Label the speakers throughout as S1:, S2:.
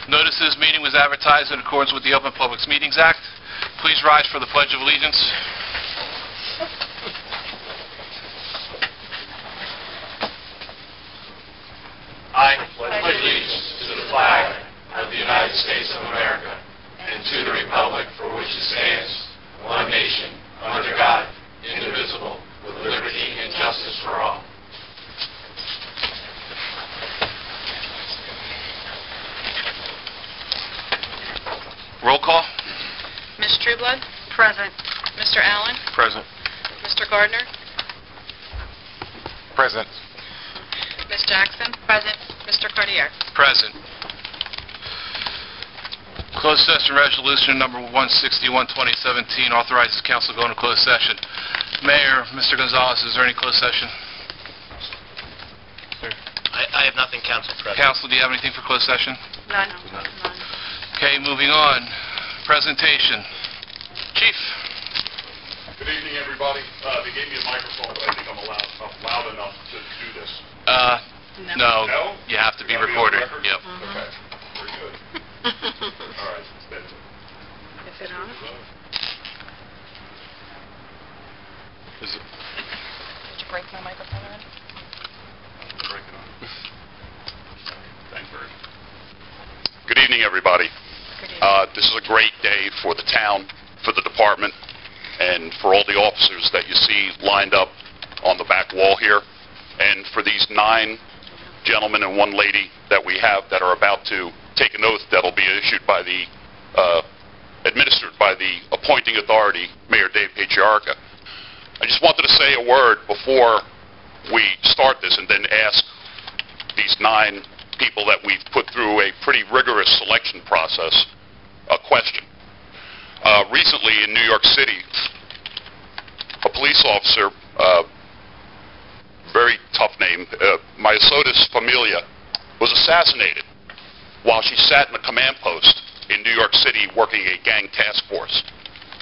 S1: Notice this meeting was advertised in accordance with the Open Public Meetings Act. Please rise for the Pledge of Allegiance. I pledge allegiance to the flag of the United States of America and to the republic for which it stands, one nation, under God, indivisible, with liberty and justice for all. Roll call.
S2: Ms. Trueblood? Present. Mr. Allen?
S1: Present.
S2: Mr. Gardner?
S1: Present.
S2: Ms. Jackson? Present. Mr. Cartier?
S1: Present. Closed session resolution number 161, 2017 authorizes council to go into closed session. Mayor, Mr. Gonzalez, is there any closed session?
S3: I have nothing, Council President.
S1: Council, do you have anything for closed session?
S2: None.
S1: Okay, moving on. Presentation. Chief.
S4: Good evening, everybody. They gave me a microphone, but I think I'm loud enough to do this.
S1: No.
S4: No?
S1: You have to be
S4: Gotta
S1: recorded.
S4: on record?
S1: Yep.
S4: Okay. Very good. All right.
S2: Is it on?
S1: Is it?
S2: Did you break my microphone already?
S4: Break it on. Thanks, Bert. Good evening, everybody.
S2: Good evening.
S4: This is a great day for the town, for the department, and for all the officers that you see lined up on the back wall here, and for these 9 gentlemen and 1 lady that we have that are about to take an oath that will be issued by the, administered by the appointing authority, Mayor Dave Patriarca. I just wanted to say a word before we start this and then ask these 9 people that we've put through a pretty rigorous selection process a question. Recently in New York City, a police officer, very tough name, Myosotis Familia, was assassinated while she sat in a command post in New York City working a gang task force.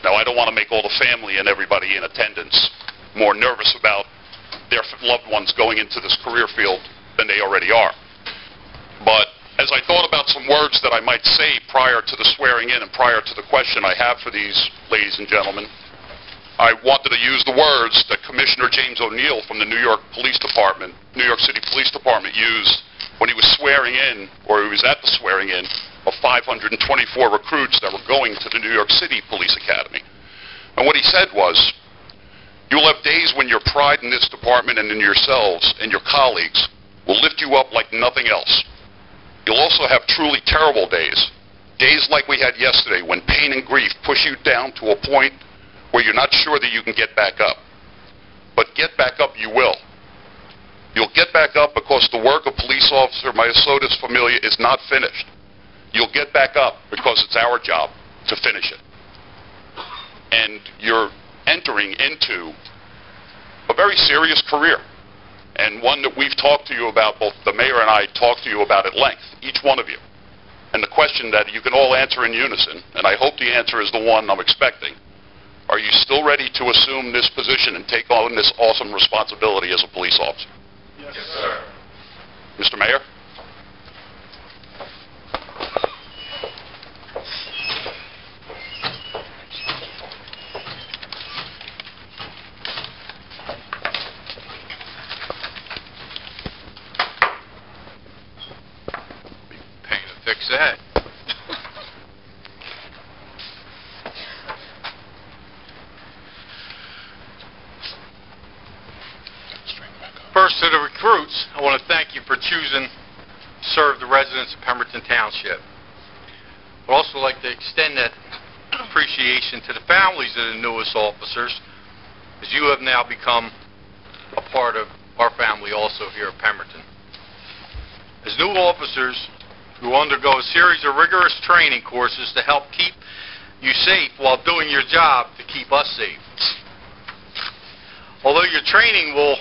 S4: Now, I don't want to make all the family and everybody in attendance more nervous about their loved ones going into this career field than they already are. But as I thought about some words that I might say prior to the swearing in and prior to the question I have for these ladies and gentlemen, I wanted to use the words that Commissioner James O'Neill from the New York City Police Department used when he was swearing in, or he was at the swearing in, of 524 recruits that were going to the New York City Police Academy. And what he said was, you'll have days when your pride in this department and in yourselves and your colleagues will lift you up like nothing else. You'll also have truly terrible days, days like we had yesterday when pain and grief push you down to a point where you're not sure that you can get back up. But get back up you will. You'll get back up because the work of police officer Myosotis Familia is not finished. You'll get back up because it's our job to finish it. And you're entering into a very serious career, and one that we've talked to you about, both the mayor and I talked to you about at length, each one of you. And the question that you can all answer in unison, and I hope the answer is the one I'm expecting, are you still ready to assume this position and take on this awesome responsibility as a police officer? Yes, sir. Mr. Mayor?
S1: Pain to fix that.
S5: First, to the recruits, I want to thank you for choosing to serve the residents of Pemberton Township. I'd also like to extend that appreciation to the families of the newest officers, as you have now become a part of our family also here at Pemberton. As new officers who undergo a series of rigorous training courses to help keep you safe while doing your job to keep us safe. Although your training will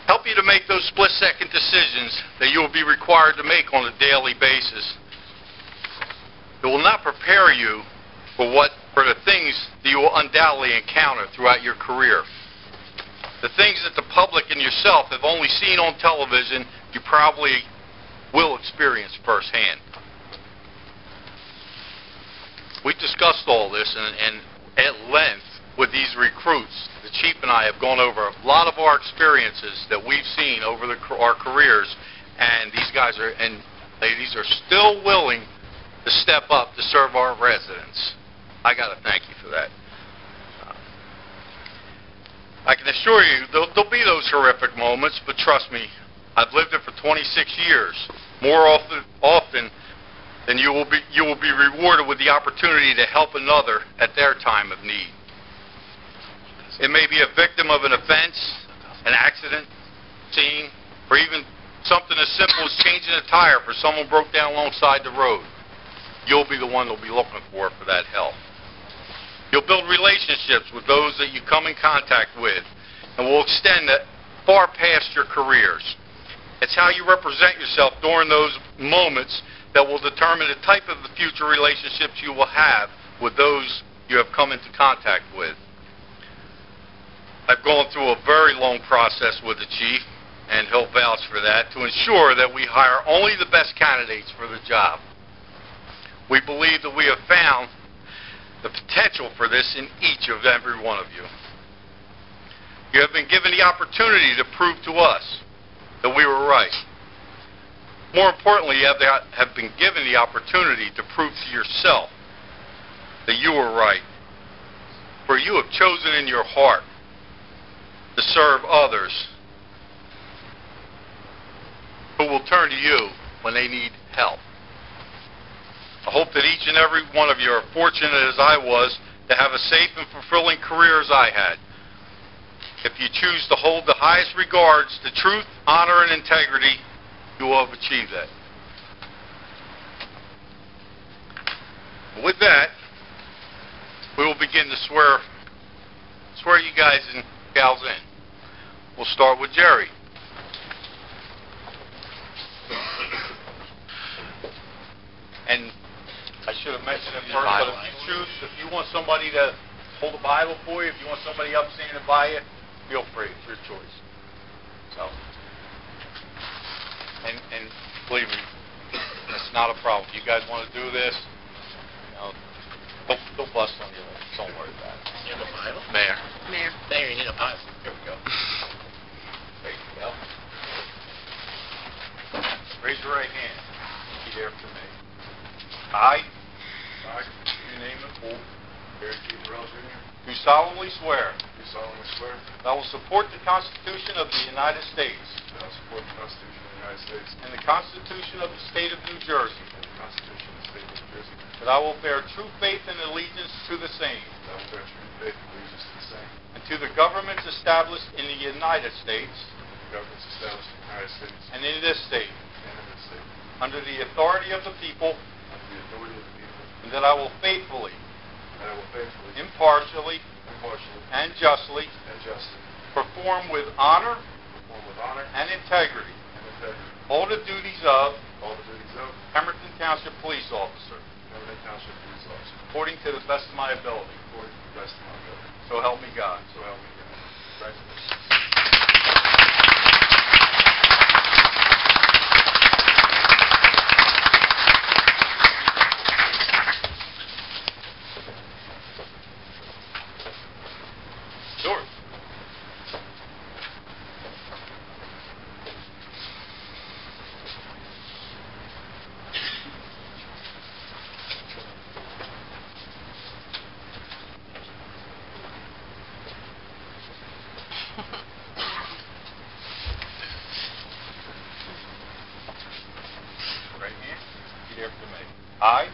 S5: help you to make those split-second decisions that you will be required to make on a daily basis, it will not prepare you for the things that you will undoubtedly encounter throughout your career. The things that the public and yourself have only seen on television, you probably will experience firsthand. We discussed all this and at length with these recruits. The Chief and I have gone over a lot of our experiences that we've seen over our careers, and these guys and ladies are still willing to step up to serve our residents. I got to thank you for that. I can assure you there'll be those horrific moments, but trust me, I've lived it for 26 years. More often than you will be rewarded with the opportunity to help another at their time of need. It may be a victim of an offense, an accident, scene, or even something as simple as changing a tire for someone broke down alongside the road. You'll be the one they'll be looking for that help. You'll build relationships with those that you come in contact with, and will extend that far past your careers. It's how you represent yourself during those moments that will determine the type of the future relationships you will have with those you have come into contact with. I've gone through a very long process with the Chief, and he'll vouch for that, to ensure that we hire only the best candidates for the job. We believe that we have found the potential for this in each of every one of you. You have been given the opportunity to prove to us that we were right. More importantly, you have been given the opportunity to prove to yourself that you were right. For you have chosen in your heart to serve others who will turn to you when they need help. I hope that each and every one of you are fortunate as I was to have a safe and fulfilling career as I had. If you choose to hold the highest regards to truth, honor, and integrity, you will have achieved that. With that, we will begin to swear you guys and gals in. We'll start with Jerry. And I should have mentioned it first, but if you want somebody to hold a Bible for you, if you want somebody up standing by you, feel free. It's your choice. So, and believe me, it's not a problem. If you guys want to do this, don't bust on you. Don't worry about it.
S3: You have a Bible?
S5: Mayor.
S3: Mayor, you need a Bible.
S5: Here we go. There you go. Raise your right hand. Repeat after me. I, your name and full,
S1: Gary T. Burrell, Jr.
S5: do solemnly swear
S1: Do solemnly swear
S5: that I will support the Constitution of the United States
S1: that I will support the Constitution of the United States
S5: and the Constitution of the State of New Jersey,
S1: and the Constitution of the State of New Jersey,
S5: that I will bear true faith and allegiance to the same
S1: that I will bear true faith and allegiance to the same,
S5: and to the governments established in the United States
S1: the governments established in the United States
S5: and in this state,
S1: and in this state,
S5: under the authority of the people,
S1: under the authority of the people,
S5: and that I will faithfully,
S1: impartially,
S5: and justly perform with honor and integrity all the duties of Pemberton Township Police Officer, according to the best of my ability. So help me God. Congratulations. George. Right hand. Repeat after me. I,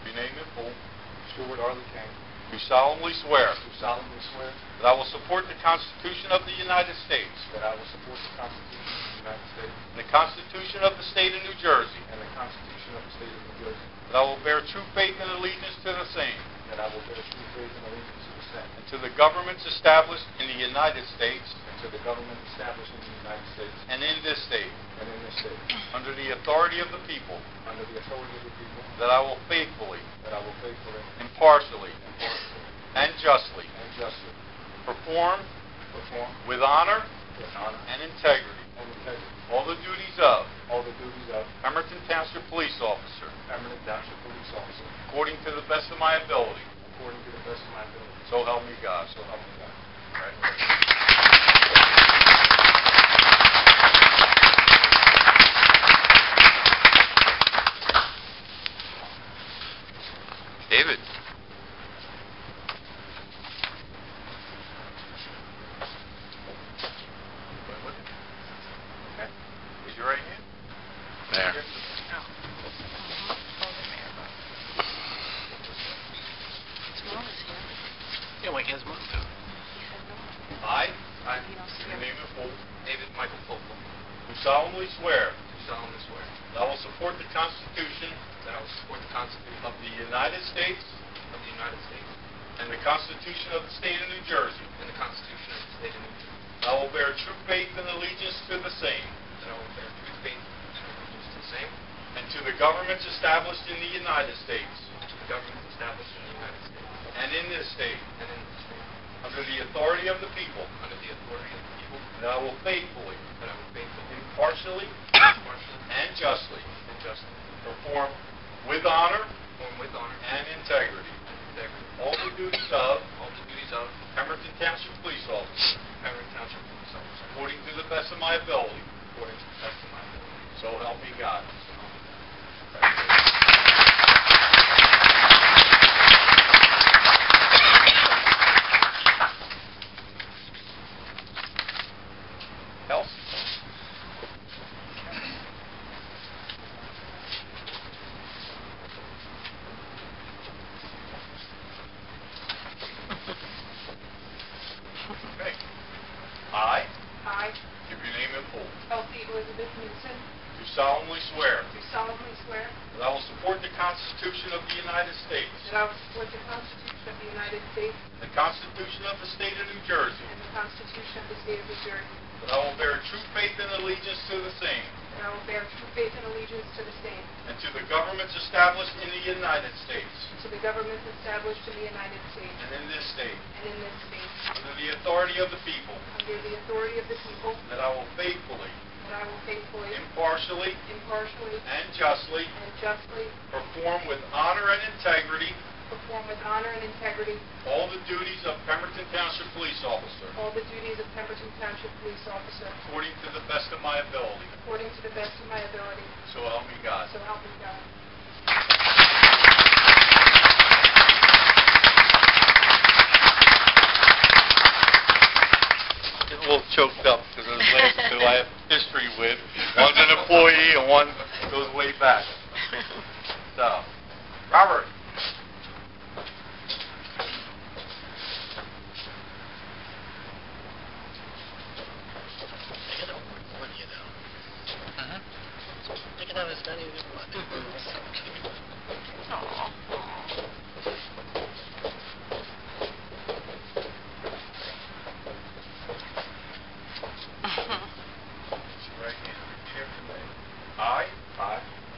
S5: your name in full,
S1: Stuart Arley King,
S5: do solemnly swear
S1: do solemnly swear
S5: that I will support the Constitution of the United States
S1: that I will support the Constitution of the United States
S5: and the Constitution of the State of New Jersey,
S1: and the Constitution of the State of New Jersey,
S5: that I will bear true faith and allegiance to the same
S1: that I will bear true faith and allegiance to the same,
S5: and to the governments established in the United States
S1: and to the government established in the United States
S5: and in this state,
S1: and in this state,
S5: under the authority of the people,
S1: under the authority of the people,
S5: that I will faithfully,
S1: impartially,
S5: and justly perform
S1: perform
S5: with honor
S1: with honor
S5: and integrity
S1: and integrity
S5: all the duties of all the duties of Pemberton Township Police Officer,
S1: Pemberton Township Police Officer,
S5: according to the best of my ability.
S1: according to the best of my ability.
S5: So help me God.
S1: So help me God.
S5: Congratulations. David. Okay. Raise your right hand.
S3: There. Yeah, Mike has one too.
S5: I, in the name of full,
S3: David Michael Fulton,
S5: do solemnly swear
S3: do solemnly swear
S5: that I will support the Constitution
S3: that I will support the Constitution
S5: of the United States
S3: of the United States
S5: and the Constitution of the State of New Jersey.
S3: and the Constitution of the State of New Jersey,
S5: I will bear true faith and allegiance to the same
S3: that I will bear true faith and allegiance to the same,
S5: and to the governments established in the United States
S3: and to the governments established in the United States
S5: and in this state
S3: and in this state,
S5: under the authority of the people,
S3: under the authority of the people,
S5: that I will faithfully,
S3: that I will faithfully,
S5: impartially,
S3: impartially,
S5: and justly
S3: and justly
S5: perform with honor
S3: perform with honor
S5: and integrity
S3: and integrity
S5: all the duties of
S3: all the duties of
S5: Pemberton Township Police Officer
S3: Pemberton Township Police Officer,
S5: according to the best of my ability.
S3: according to the best of my ability.
S5: So help me God. Else? Okay. I,
S6: I,
S5: give your name in full,
S6: Elsie Elizabeth Newsom,
S5: do solemnly swear
S6: do solemnly swear
S5: that I will support the Constitution of the United States,
S6: that I will support the Constitution of the United States
S5: the Constitution of the State of New Jersey,
S6: and the Constitution of the State of New Jersey,
S5: that I will bear true faith and allegiance to the same,
S6: that I will bear true faith and allegiance to the same,
S5: and to the governments established in the United States
S6: and to the governments established in the United States
S5: and in this state,
S6: and in this state,
S5: under the authority of the people,
S6: under the authority of the people,
S5: that I will faithfully,
S6: that I will faithfully,
S5: impartially,
S6: impartially,
S5: and justly
S6: and justly
S5: perform with honor and integrity
S6: perform with honor and integrity
S5: all the duties of Pemberton Township Police Officer,
S6: all the duties of Pemberton Township Police Officer,
S5: according to the best of my ability.
S6: according to the best of my ability,
S5: So help me God.
S6: so help me God.
S5: Getting a little choked up because those last two I have history with. One's an employee and one goes way back. So, Robert.
S3: I got one, you know. I can have as many as you want. So cute.
S5: Right hand. Repeat after me. I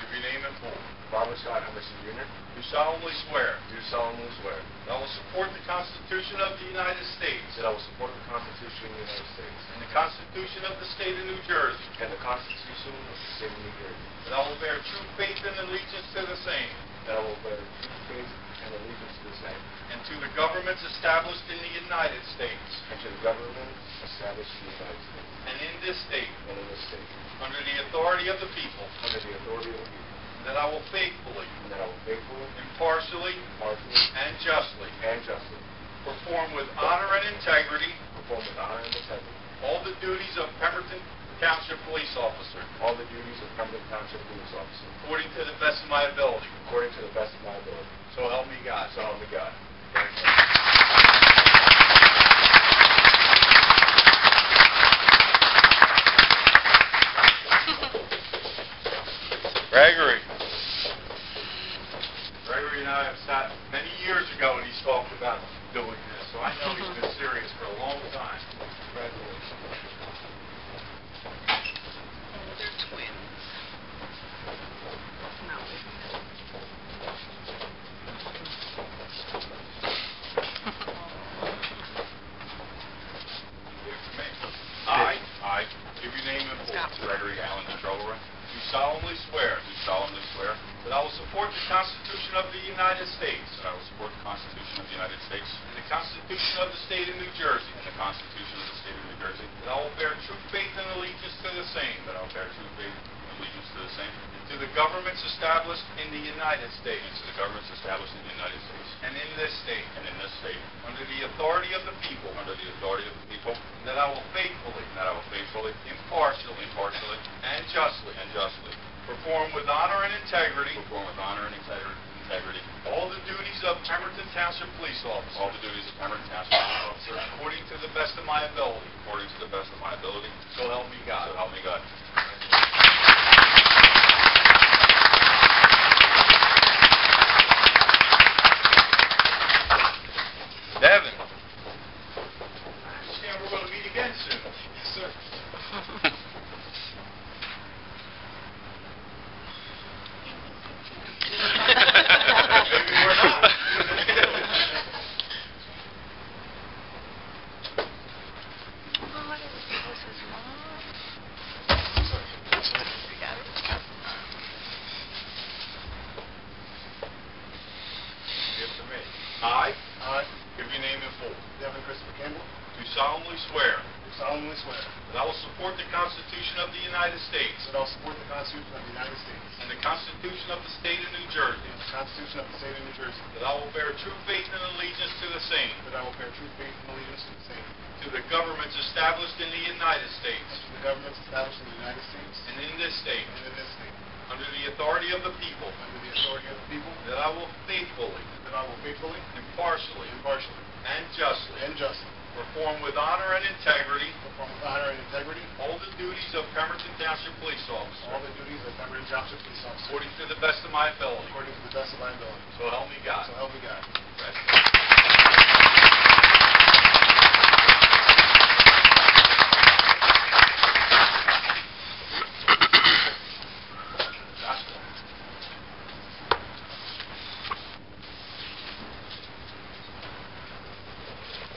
S5: give your name and full.
S1: Robert Scott Emerson Jr.
S5: Do solemnly swear
S1: Do solemnly swear
S5: that I will support the Constitution of the United States
S1: that I will support the Constitution of the United States
S5: and the Constitution of the State of New Jersey,
S1: and the Constitution of the State of New Jersey,
S5: that I will bear true faith and allegiance to the same,
S1: that I will bear true faith and allegiance to the same,
S5: and to the governments established in the United States
S1: and to the government established in the United States
S5: and in this state,
S1: and in this state,
S5: under the authority of the people,
S1: under the authority of the people,
S5: that I will faithfully,
S1: and that I will faithfully,
S5: impartially,
S1: impartially,
S5: and justly
S1: and justly
S5: perform with honor and integrity
S1: perform with honor and integrity
S5: all the duties of Pemberton Township Police Officer,
S1: all the duties of Pemberton Township Police Officer,
S5: according to the best of my ability.
S1: according to the best of my ability.
S5: So help me God.
S1: So help me God.
S5: Gregory. Gregory and I have sat many years ago and he's talked about doing this, so I know he's been serious for a long time. Congratulations.
S2: They're twins. No.
S5: After me. I give your name and full.
S2: Scott.
S5: Gregory Allen Stroller. Do
S1: Constitution of the United States
S4: that I will support the Constitution of the United States
S1: and the Constitution of the State of New Jersey,
S4: and the Constitution of the State of New Jersey,
S1: that I will bear true faith and allegiance to the same,
S4: that I will bear true faith and allegiance to the same,
S1: and to the governments established in the United States
S4: and to the governments established in the United States
S1: and in this state,
S4: and in this state,
S1: under the authority of the people,
S4: under the authority of the people,
S1: and that I will faithfully,
S4: impartially,
S1: and justly perform with honor and integrity
S4: perform with honor and integrity
S1: all the duties of Pemberton Township Police Officer
S4: all the duties of Pemberton Township Police Officer
S1: according to the best of my ability.
S4: according to the best of my ability.
S1: So help me God.
S4: So help me God.
S1: Devin. I understand we're going to meet again soon. Yes, sir. Maybe we're not. After me. I give your name in full.
S7: Devin Christopher Campbell,
S1: Do solemnly swear
S7: do solemnly swear
S1: that I will support the Constitution of the United States
S7: that I will support the Constitution of the United States
S1: and the Constitution of the State of New Jersey,
S7: and the Constitution of the State of New Jersey,
S1: that I will bear true faith and allegiance to the same,
S7: that I will bear true faith and allegiance to the same,
S1: to the governments established in the United States
S7: and to the governments established in the United States
S1: and in this state,
S7: and in this state,
S1: under the authority of the people,
S7: under the authority of the people,
S1: that I will faithfully,
S7: impartially,
S1: and justly
S7: and justly
S1: perform with honor and integrity
S7: perform with honor and integrity
S1: all the duties of Pemberton Township Police Officer
S7: all the duties of Pemberton Township Police Officer
S1: according to the best of my ability.
S7: according to the best of my ability.
S1: So help me God.
S7: So help me God.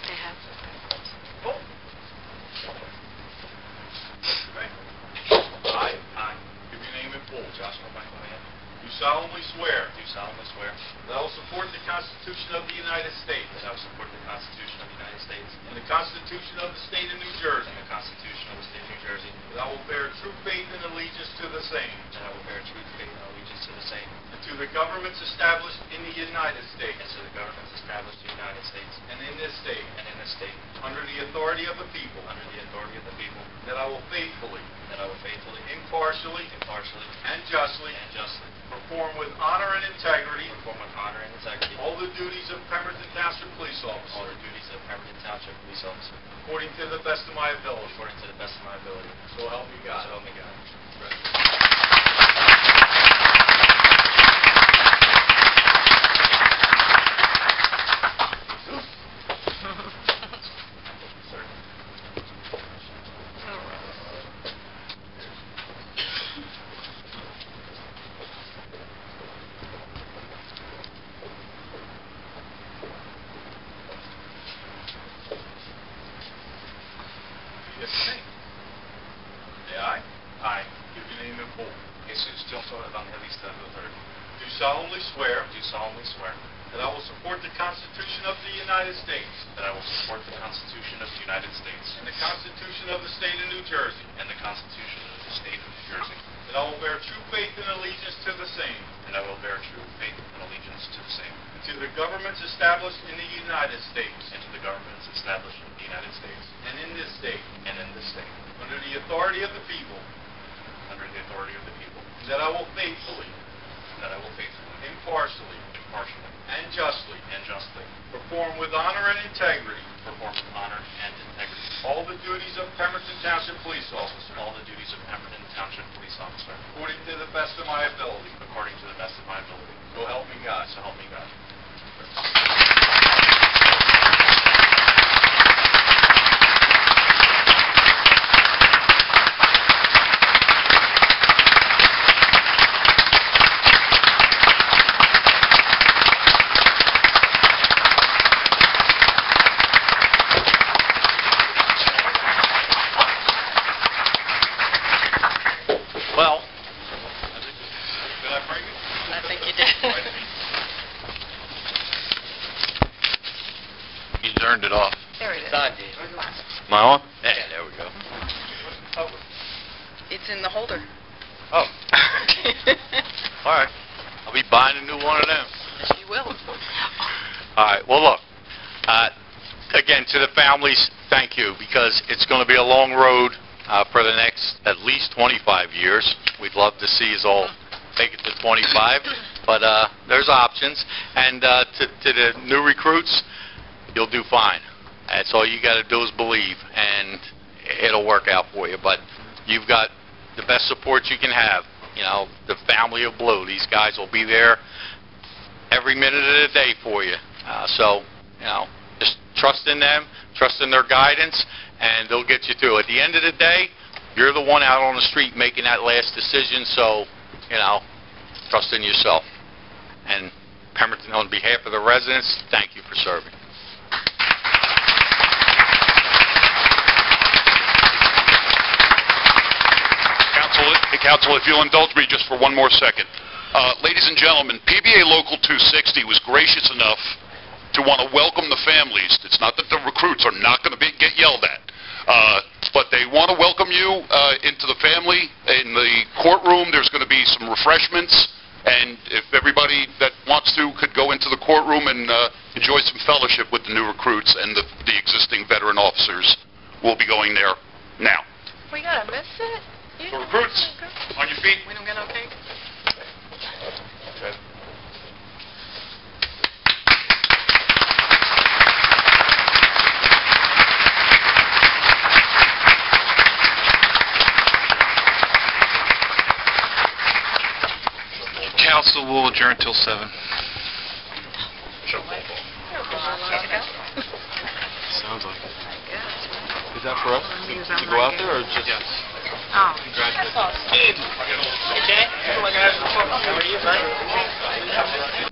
S2: They have.
S1: I give your name in full.
S4: Joshua Michael Mann,
S1: Do solemnly swear
S4: do solemnly swear
S1: that I will support the Constitution of the United States
S4: that I will support the Constitution of the United States
S1: and the Constitution of the State of New Jersey,
S4: and the Constitution of the State of New Jersey,
S1: that I will bear true faith and allegiance to the same,
S4: and I will bear true faith and allegiance to the same,
S1: and to the governments established in the United States
S4: and to the governments established in the United States
S1: and in this state,
S4: and in this state,
S1: under the authority of the people,
S4: under the authority of the people,
S1: that I will faithfully,
S4: impartially,
S1: and justly perform with honor and integrity
S4: perform with honor and integrity
S1: all the duties of Pemberton Township Police
S4: all
S1: Officer
S4: the duties of Pemberton Township Police Officer
S1: according to the best of my ability.
S4: according to the best of my ability.
S1: So help me God.
S4: So help me God.
S1: Yes, me. Say aye.
S4: I,
S1: Give your name in full.
S4: Jesus Johnson Evangelista III,
S1: Do solemnly swear
S4: do solemnly swear
S1: that I will support the Constitution of the United States
S4: that I will support the Constitution of the United States
S1: and the Constitution of the State of New Jersey,
S4: and the Constitution of the State of New Jersey,
S1: that I will bear true faith and allegiance to the same,
S4: and I will bear true faith and allegiance to the same,
S1: and to the governments established in the United States
S4: and to the governments established in the United States
S1: and in this state,
S4: and in this state,
S1: under the authority of the people,
S4: under the authority of the people,
S1: and that I will faithfully, impartially, and justly perform with honor and integrity
S4: perform with honor and integrity
S1: all the duties of Pemberton Township Police Officer
S4: all the duties of Pemberton Township Police Officer
S1: according to the best of my ability.
S4: according to the best of my ability.
S1: So help me God.
S4: So help me God.
S1: Well, did I bring it?
S2: I think you did.
S5: You turned it off.
S2: There it is.
S5: Am I on? Yeah, there we go.
S2: It's in the holder.
S5: Oh. All right. I'll be buying a new one of them.
S2: Yes, you will.
S5: All right. Well, look. Again, to the families, thank you, because it's going to be a long road for the next at least 25 years. We'd love to see us all take it to 25, but there's options. And to the new recruits, you'll do fine. That's all you got to do is believe, and it'll work out for you. But you've got the best support you can have. You know, the family of Blue. These guys will be there every minute of the day for you. So, you know, just trust in them, trust in their guidance, and they'll get you through. At the end of the day, you're the one out on the street making that last decision, so, you know, trust in yourself. And Pemberton, on behalf of the residents, thank you for serving.
S4: Council, if you'll indulge me just for one more second. Ladies and gentlemen, PBA Local 260 was gracious enough to want to welcome the families. It's not that the recruits are not going to get yelled at, but they want to welcome you into the family. In the courtroom, there's going to be some refreshments, and if everybody that wants to could go into the courtroom and enjoy some fellowship with the new recruits and the existing veteran officers, we'll be going there now.
S2: We gotta miss it.
S4: So recruits, on your feet.
S2: We don't get okay.
S1: Council will adjourn till 7.
S8: Sounds like it. Is that for us to go out there, or just?
S1: Yes.
S2: Oh.
S1: Congratulations.
S3: Okay? How are you, mate?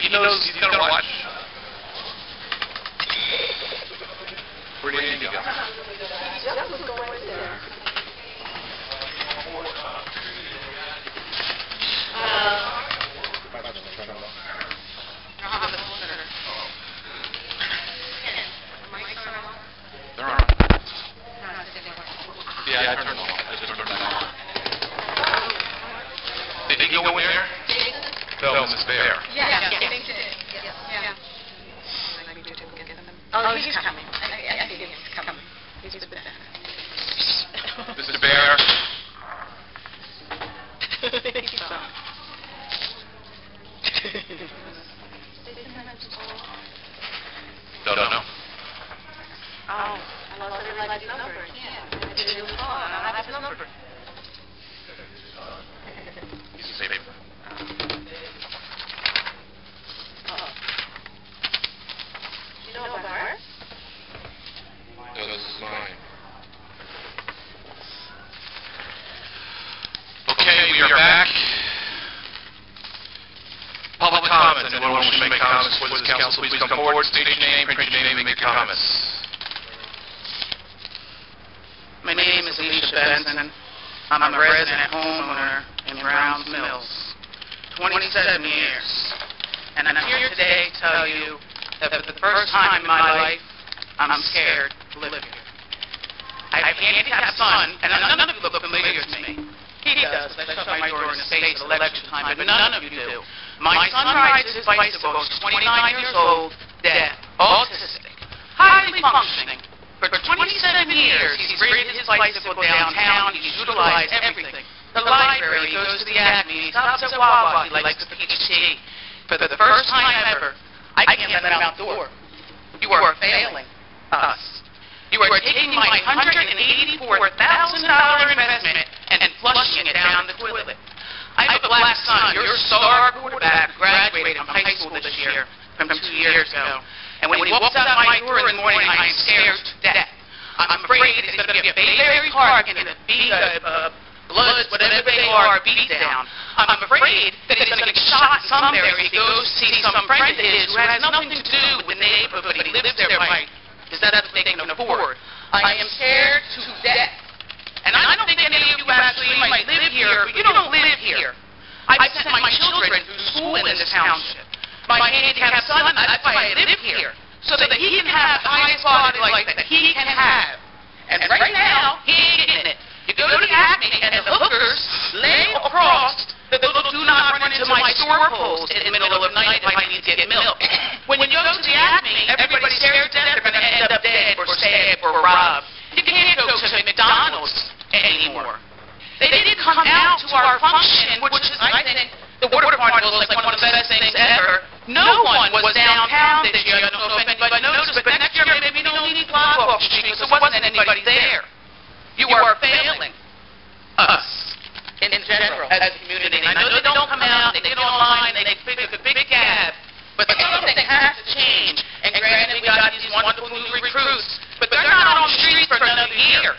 S5: he knows he's going to watch. Where did Andy go? They're on. Yeah, I turned them off. I just turned them on. Did he go in there? No, Miss Bear.
S2: Yeah. Oh, he's coming. I think he's coming. He's a bit
S5: Mr. Bear. Don't know.
S2: Oh, I lost everybody's number. I didn't call. I don't have his number.
S5: He's a paper.
S2: You know about her?
S5: No, this is mine. Okay, we are back. Public comments. Anyone wishing to make comments for this council, please come forward, state your name, print your name, and make your comments.
S3: My name is Alicia Benson. I'm a resident homeowner in Browns Mills, 27 years. And I'm here today to tell you that for the first time in my life, I'm scared to live here. I have a handicapped son, and none of you look familiar to me. He does. I shut my door in the face at election time, but none of you do. My son rides his bicycle, he's 29 years old, deaf, autistic, highly functioning. For 27 years, he's ridden his bicycle downtown, he's utilized everything. The library, he goes to the Acme, he stops at Wawa, he likes the peach tea. For the first time ever, I can't let him outdoor. You are failing us. You are taking my $184,000 investment and flushing it down the toilet. I have a black son, your star quarterback, graduated from high school this year, from 2 years ago. And when he walks out my door in the morning, I am scared to death. I'm afraid it's going to be a Bayberry Park and a Bloods, whatever they are, beat down. I'm afraid that he's going to get shot somewhere if he goes to see some friend of his who has nothing to do with the neighborhood, but he lives there by because that's what they can afford. I am scared to death. And I don't think any of you actually might live here, but you don't live here. I've sent my children through school in this township. My handicapped son, that's why I live here, so that he can have the highest quality life that he can have. And right now, he ain't getting it. You go to the Acme, and the hookers lay across the little do not run into my store poles in the middle of the night if I need to get milk. When you go to the Acme, everybody stares at they're going to end up dead or stabbed or robbed. You can't go to McDonald's anymore. They didn't come out to our function, which is, I think, the water carnival is like one of the best things ever. No one was downtown this year. I don't know if anybody noticed, but next year maybe we don't need flag off the street because there wasn't anybody there. You are failing us in general as a community. I know they don't come out, they get online, they pick a big gab, but something has to change. And granted, we got these wonderful new recruits, but they're not on the streets for another year.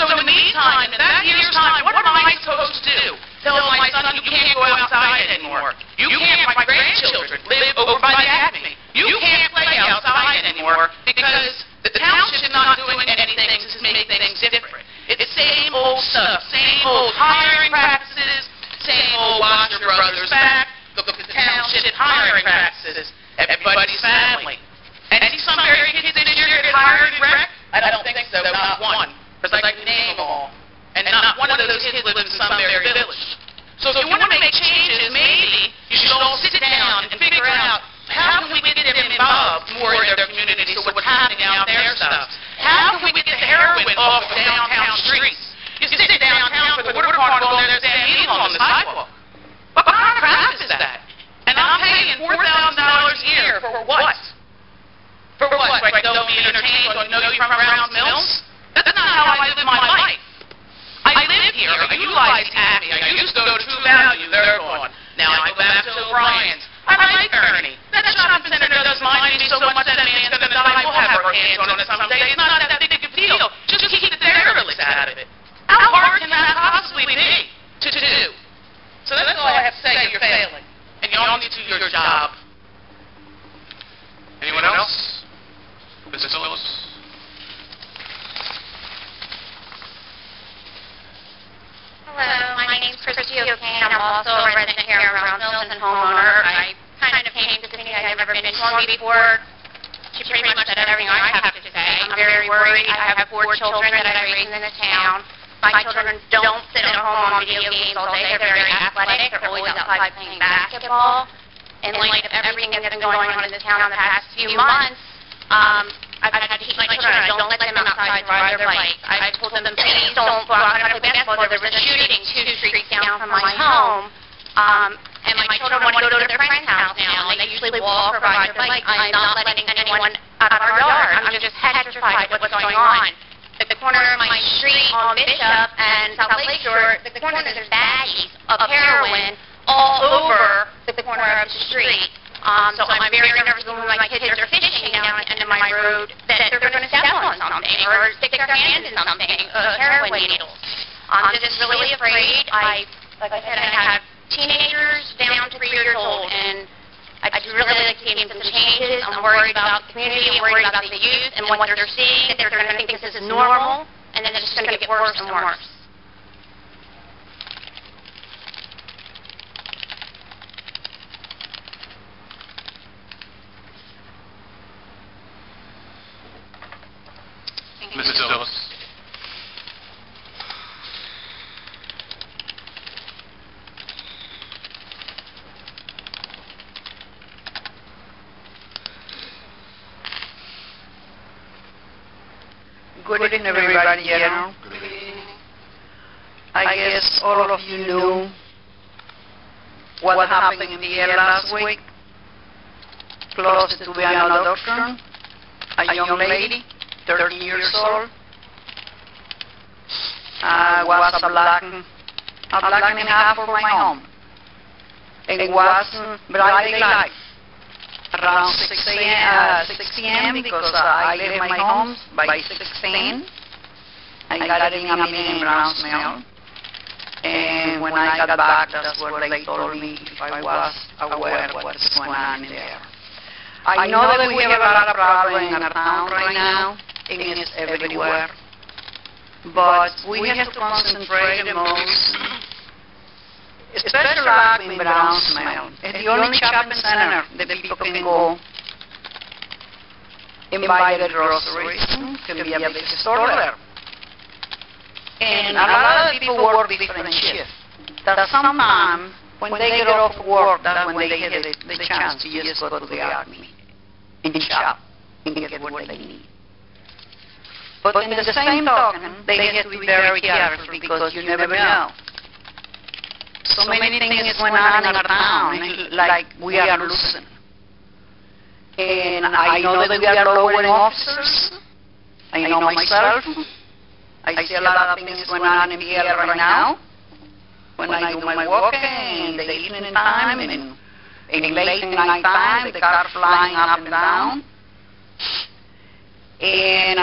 S3: So in the meantime, in that year's time, what am I supposed to do? Tell my son you can't go outside anymore. You can't, my grandchildren live over by the Acme. You can't play outside anymore because the township is not doing anything to make things different. It's same old stuff, same old hiring practices, same old watch your brother's back, the township hiring practices, everybody's family. Any Sunbury kids this year get hired in rec? I don't think so, not one. Because I can name them all. And not one of those kids lives in Sunbury Village. So if you want to make changes, maybe you should all sit down and figure out how can we get them involved more in their community so what's happening out there stuff. How can we get the heroin off of downtown streets? You sit downtown for the water carnival and there's damn needle on the sidewalk. What kind of crap is that? And I'm paying $4,000 a year for what? For what? Like they'll be entertained on Know You From Browns Mills? That's not how I live my life. I live here. I utilize the Acme. I used to go to True Value. They're gone. Now I go back to O'Brien's. I like Ernie. That shopping center doesn't mind me so much that man's going to die. We'll have our hands on it someday. It's not that big a deal. Just keep the derelicts out of it. How hard can that possibly be to do? So that's all I have to say. You're failing. And you all need to do your job.
S2: of Round Mills and homeowner. I kind of came to think I'd never been to one before. She pretty much said everything I have to say. I'm very worried. I have 4 children that I raise in the town. My children don't sit at home on video games all day. They're very athletic. They're always outside playing basketball. In light of everything that's been going on in this town the past few months, I've had to teach my children, I don't let them outside to ride their bikes. I've told them, please don't go outside and play basketball. There was a shooting 2 streets down from my home, and my children want to go to their friend's house now, and they usually walk or ride their bike. I'm not letting anyone out of our yard. I'm just petrified of what's going on. At the corner of my street on Bishop and South Lakeshore, the corner, there's baggies of heroin all over the corner of the street. So I'm very nervous when my kids are fishing down at the end of my road that they're going to step on something or stick their hand in something, heroin needles. I'm just really afraid. Like I said, I have teenagers down to 3 years old, and I just really like to see some changes. I'm worried about the community, I'm worried about the youth and what they're seeing, that they're going to think this is normal, and then it's just going to get worse and worse.
S8: Mrs. Phillips.
S9: Good evening, everybody.
S8: Good evening.
S9: I guess all of you knew what happened in the air last week. Close to be an adoption, a young lady, 13 years old, was a block and a half from my home. It was bright daylight, around 6 p.m. because I left my home by 6:10. I got in a meeting in Browns Mill, and when I got back, that's what they told me if I was aware of what's going on in there. I know that we have a lot of problems in our town right now. It is everywhere. But we have to concentrate the most, especially like in Browns Mill. It's the only shopping center that people can go and buy their groceries. Can be a big store there. And a lot of people work different shifts. That sometimes, when they get off work, that's when they get the chance to just go to the army and shop and get what they need. But in the same token, they have to be very careful because you never know. So many things going on in our town, like we are losing. And I know that we are lowering officers. I know myself. I see a lot of things going on in the area right now. When I do my walking in the evening time and late in night time, the cars flying up and down. And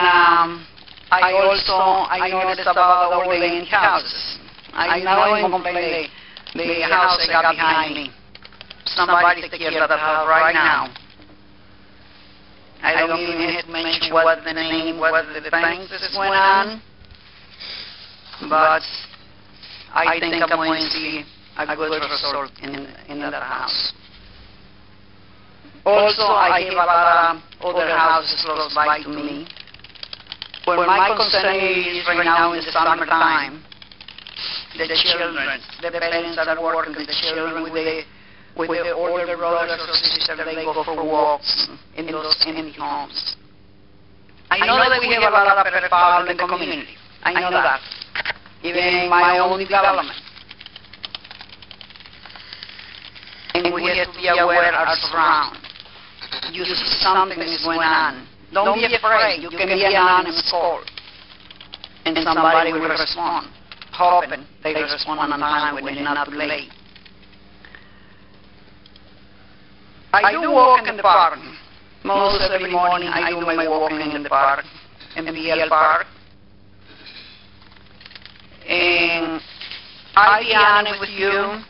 S9: I noticed about all the empty houses. I know in complain the house that got behind me. Somebody take care of that house right now. I don't even have to mention what the name, what the things that's going on. But I think I'm going to see a good result in that house. Also, I have a lot of other houses close by to me. Where my concern is right now in the summertime, the children, the parents that are working, the children with the older brothers or sisters, they go for walks in those empty homes. I know that we have a lot of problems in the community. I know that. Even in my own development. And we have to be aware of our surroundings. You see something is going on. Don't be afraid. You can be an anonymous call. And somebody will respond. Hoping they respond on time when it's not too late. I do walk in the park. Most every morning I do my walking in the park, in BL Park. And I'll be honest with you,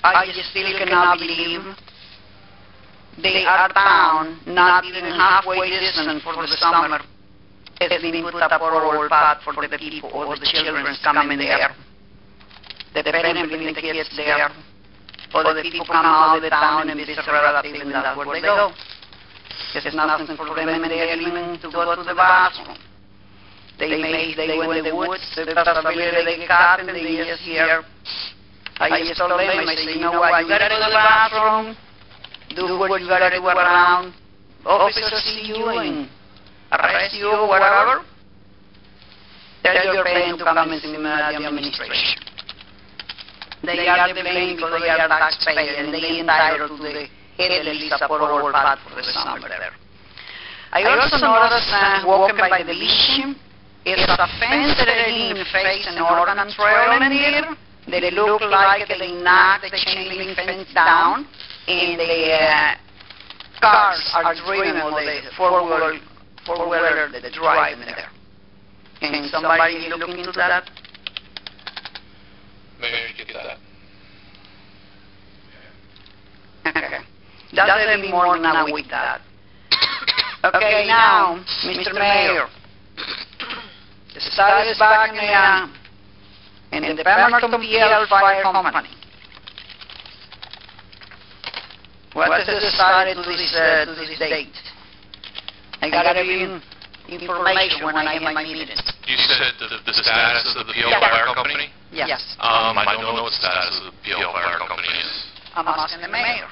S9: I just still cannot believe our town, not even halfway distance for the summer, has been put up for all path for the people or the children coming there. The parents bring the kids there for the people come out of the town and visit relatives, and that's where they go. There's nothing for them in there even to go to the bathroom. They go in the woods, there's a possibility they get caught, and they just hear. I just told them, I say, you know what, you gotta go to the bathroom, do what you gotta do around, officers see you and arrest you or whatever, they're paying to come and see the administration. They are the blame because they are taxpayers and they entitled to the headless support or path for the summer there. I also noticed walking by the beach, it's a fence that in face an Oregon Trail in there. They look like they knocked the chain link fence down and the cars are driving or the four-wheeler that drive in there. Can somebody look into that?
S1: Maybe you get that.
S9: Okay. Doesn't be more than a week that. Okay, now, Mr. Mayor, the star is back in the Pemberton PL Fire Company. What is the status to this date? I got every information when I have my meetings.
S1: You said the status of the PL Fire Company?
S9: Yes.
S1: I don't know what the status of the PL Fire Company is.
S9: I'm asking the mayor.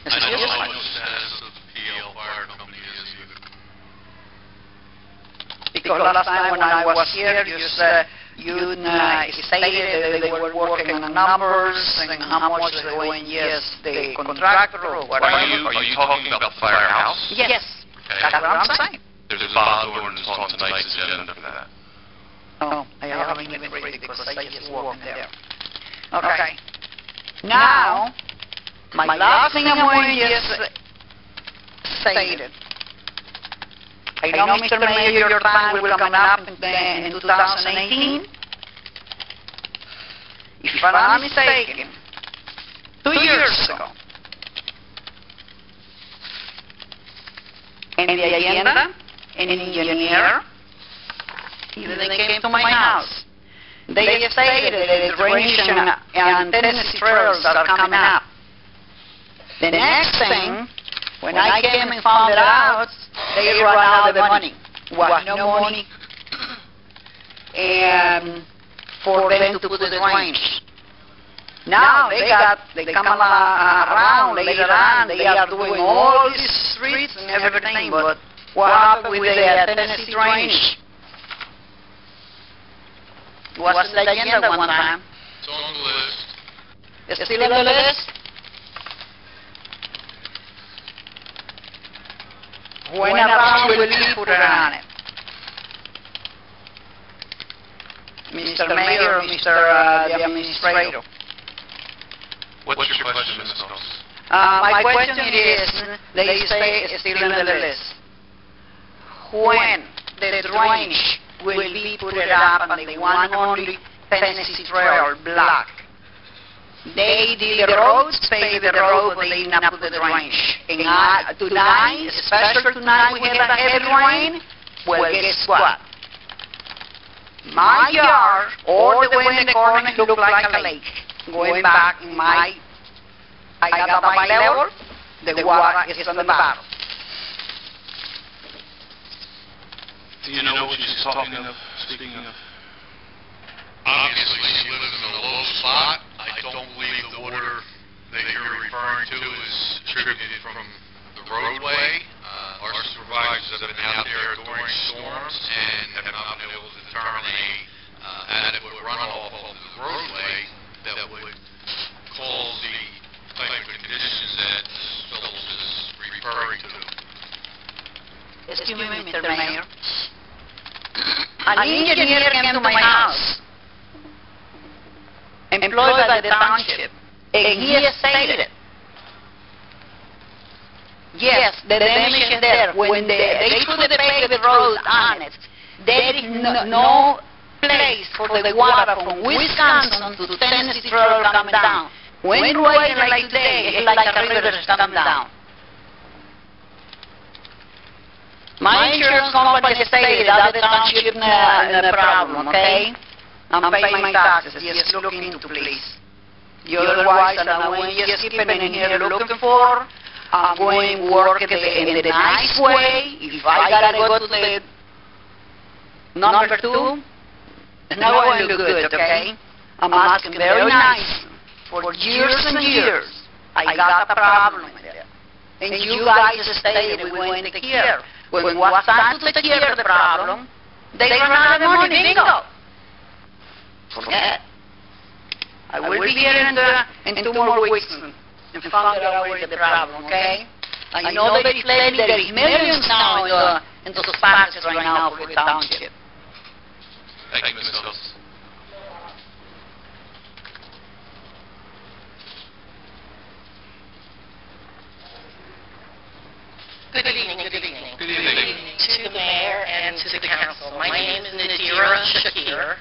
S1: I don't know what the status of the PL Fire Company is either.
S9: Because last time when I was here, you stated they were working on numbers and how much they were in, yes, the contractor or whatever.
S1: Are you talking about the firehouse?
S9: Yes.
S1: Okay.
S9: That's what I'm saying.
S1: There's a bond ordinance on tonight's agenda for that.
S9: Oh, I haven't even read it because I just walked there. Okay. Now, my last thing I'm going to just say it. I know, Mr. Mayor, your time will come up in 2018. If I'm not mistaken, 2 years ago, in the agenda, an engineer, even they came to my house. They stated that the drainage and Tennessee trails are coming up. The next thing, when I came and found it out, they run out of the money. Was no money and for them to put the drainage. Now they come around later on, they are doing all these streets and everything, but what happened with the Tennessee drainage? What's the agenda one time?
S1: It's on the list.
S9: It's still on the list? When around will we put it on it? Mr. Mayor or Mr. the Administrator?
S1: What's your question, Ms. Stokes?
S9: My question is, they say it's still on the list. When the drainage will be put up on the 100 Tennessee Trail block? They did the roads, paved the road, but they did not put the drainage. And tonight, especially tonight, we have a heavy rain. Well, guess what? My yard, all the way in the corner, look like a lake. Going back in I got my level, the water is on the bottom.
S1: Do you know what she's talking of, speaking of? Obviously, she lives in a low spot. I don't believe the water that you're referring to is attributed from the roadway. Our supervisors have been out there during storms and have not been able to determine adequate runoff of the roadway that would cause the type of conditions that Phillips is referring to.
S9: Excuse me, Mr. Mayor. An engineer came to my house, employed by the township, and he stated, yes, the damage is there. When they put the paved road on it, there is no place for the water from Wisconsin to Tennessee Trail coming down. When it rains like today, it's like a river is coming down. My insurance company stated that the township no problem, okay? I'm paying my taxes. Just look into, please. The otherwise, I'm not going just keeping in here looking for. I'm going work in the nice way. If I gotta go to the number 2, it's not going to look good, okay? I'm asking very nice. For years and years, I got a problem with it. And you guys stated we went to take care. When it was time to take care of the problem, they run out of money, bingo. Forget. I will be here in 2 more weeks and find out where is the problem, okay? I know there is plenty, there is millions now in those pockets right now for the township.
S1: Thank you, Ms. Hills.
S10: Good evening.
S1: Good evening.
S10: To the mayor and to the council. My name is Nadira Shakir,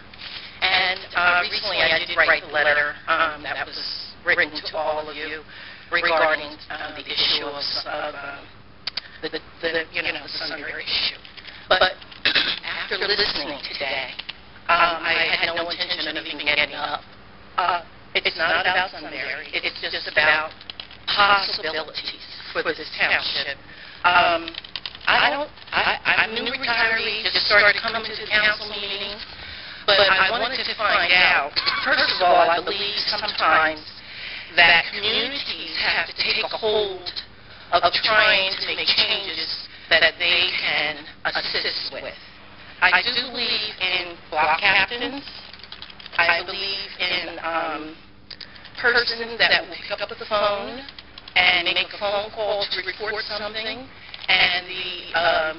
S10: and recently I did write the letter that was written to all of you regarding the issue of the Sunbury issue. But after listening today, I had no intention of even getting up. It's not about Sunbury. It's just about possibilities for this township. I'm a new retiree, just started coming to the council meetings, but I wanted to find out, first of all, I believe sometimes that communities have to take a hold of trying to make changes that they can assist with. I do believe in block captains. I believe in persons that will pick up the phone and make a phone call to report something, and the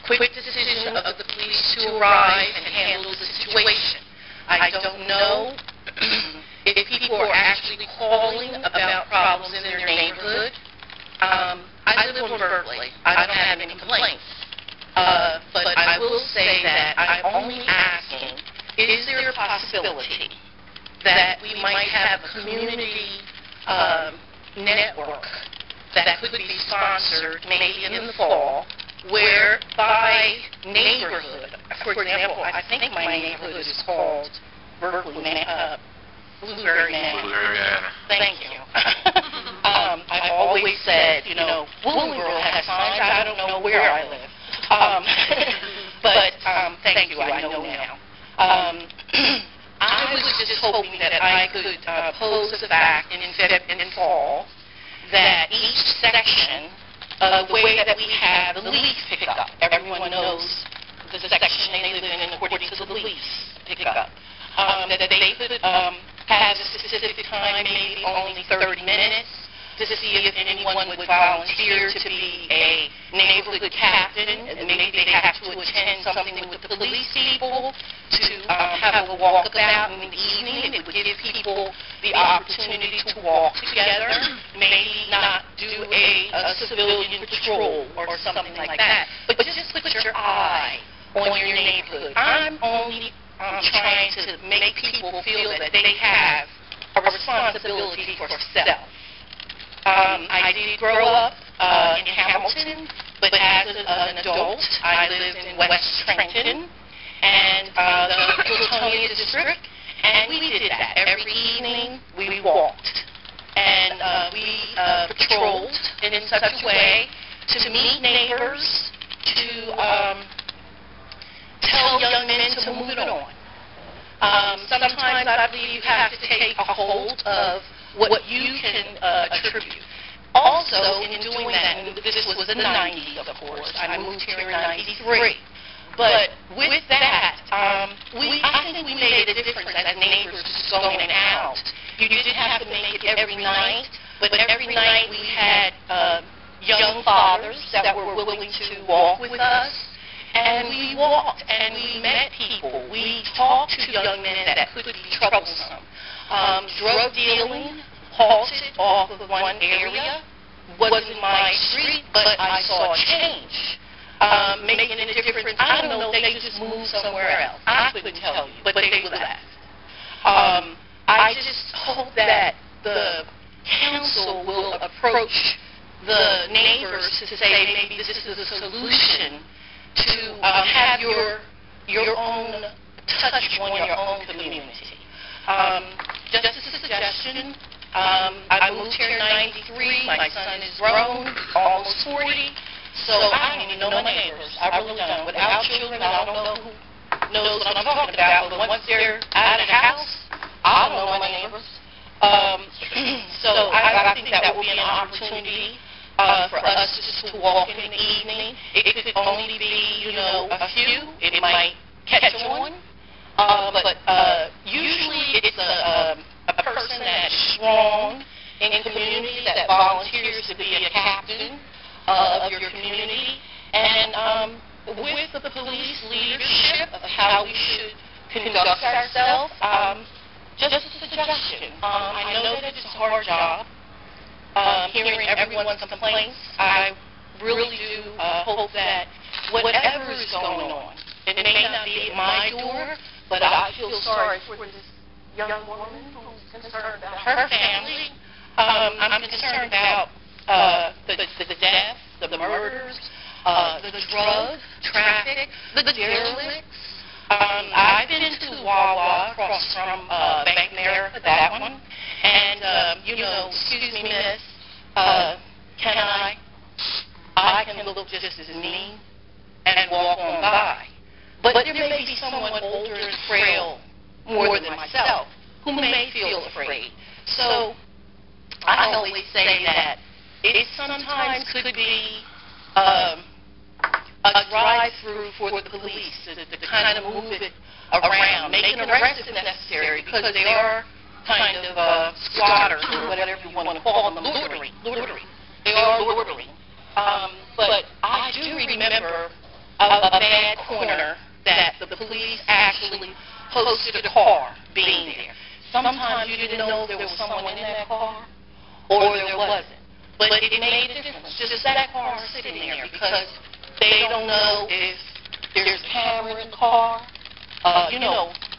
S10: quick decision of the police to arrive and handle the situation. I don't know if people are actually calling about problems in their neighborhood. I live on Berkeley. I don't have any complaints. But I will say that I'm only asking, is there a possibility that we might have a community network that could be sponsored maybe in the fall, where by neighborhood, for example, I think my neighborhood is called Berkeley Blueberry Manor. Thank you. I've always said, Willingboro has signs. I don't know where I live. But thank you, I know now. I was just hoping that I could pose the fact in fall that each section, the way that we have the leaf pickup, everyone knows the section they live in according to the lease pickup, that they could have a specific time, maybe only 30 minutes, to see if anyone would volunteer to be a neighborhood captain, and maybe they have to attend something with the police people, to have a walkabout in the evening. It would give people the opportunity to walk together, maybe not do a civilian patrol or something like that, but just put your eye on your neighborhood. I'm only trying to make people feel that they have a responsibility for self. I did grow up in Hamilton, but as an adult, I lived in West Trenton and the Hilltonia district, and we did that. Every evening, we walked, and we patrolled in such a way to meet neighbors, to tell young men to move it on. Sometimes I believe you have to take a hold of what you can attribute. Also, in doing that, and this was in the 90s, of course. I moved here in 93. But with that, I think we made a difference as neighbors just going out. You didn't have to make it every night, but every night we had young fathers that were willing to walk with us. And we walked and we met people. We talked to young men that could be troublesome. Drug dealing halted off of one area. Wasn't my street, but I saw change. Making a difference. I don't know if they just moved somewhere else. I couldn't tell you, but they left. I just hope that the council will approach the neighbors to say maybe this is a solution to have your own touch on your own community. just a suggestion. I moved here in '93. My son is grown, almost 40. So I don't even know my neighbors. I really don't. Without children, I don't know who knows what I'm talking about. But once they're out of the house, I don't know my neighbors. So I think that would be an opportunity for us just to walk in the evening. It could only be, a few. It might catch on. But usually it's a person that's strong in the community that volunteers to be a captain of your community, and with the police leadership of how we should conduct ourselves, just a suggestion. I know that it's a hard job, hearing everyone's complaints. I really do hope that whatever is going on, it may not be at my door, but I feel sorry for this young woman who's concerned about her family. I'm concerned about the death, the murders, the drug traffic, the derelicts. I've been to Wawa across from Bank America, that one, and, excuse me, miss, can I can look just as mean and walk on by. But there may be someone older and frail more than myself who may feel afraid. So I always say that it sometimes could be a drive-through for the police to kind of move it around, make an arrest if necessary, because they are kind of squatters or whatever you want to call them, loitering. They are loitering. But I do remember a bad corner that the police actually posted a car being there. Sometimes you didn't know there was someone in that car, or there wasn't. But it made a difference, just that car sitting there, because they don't know if there's a camera in the car,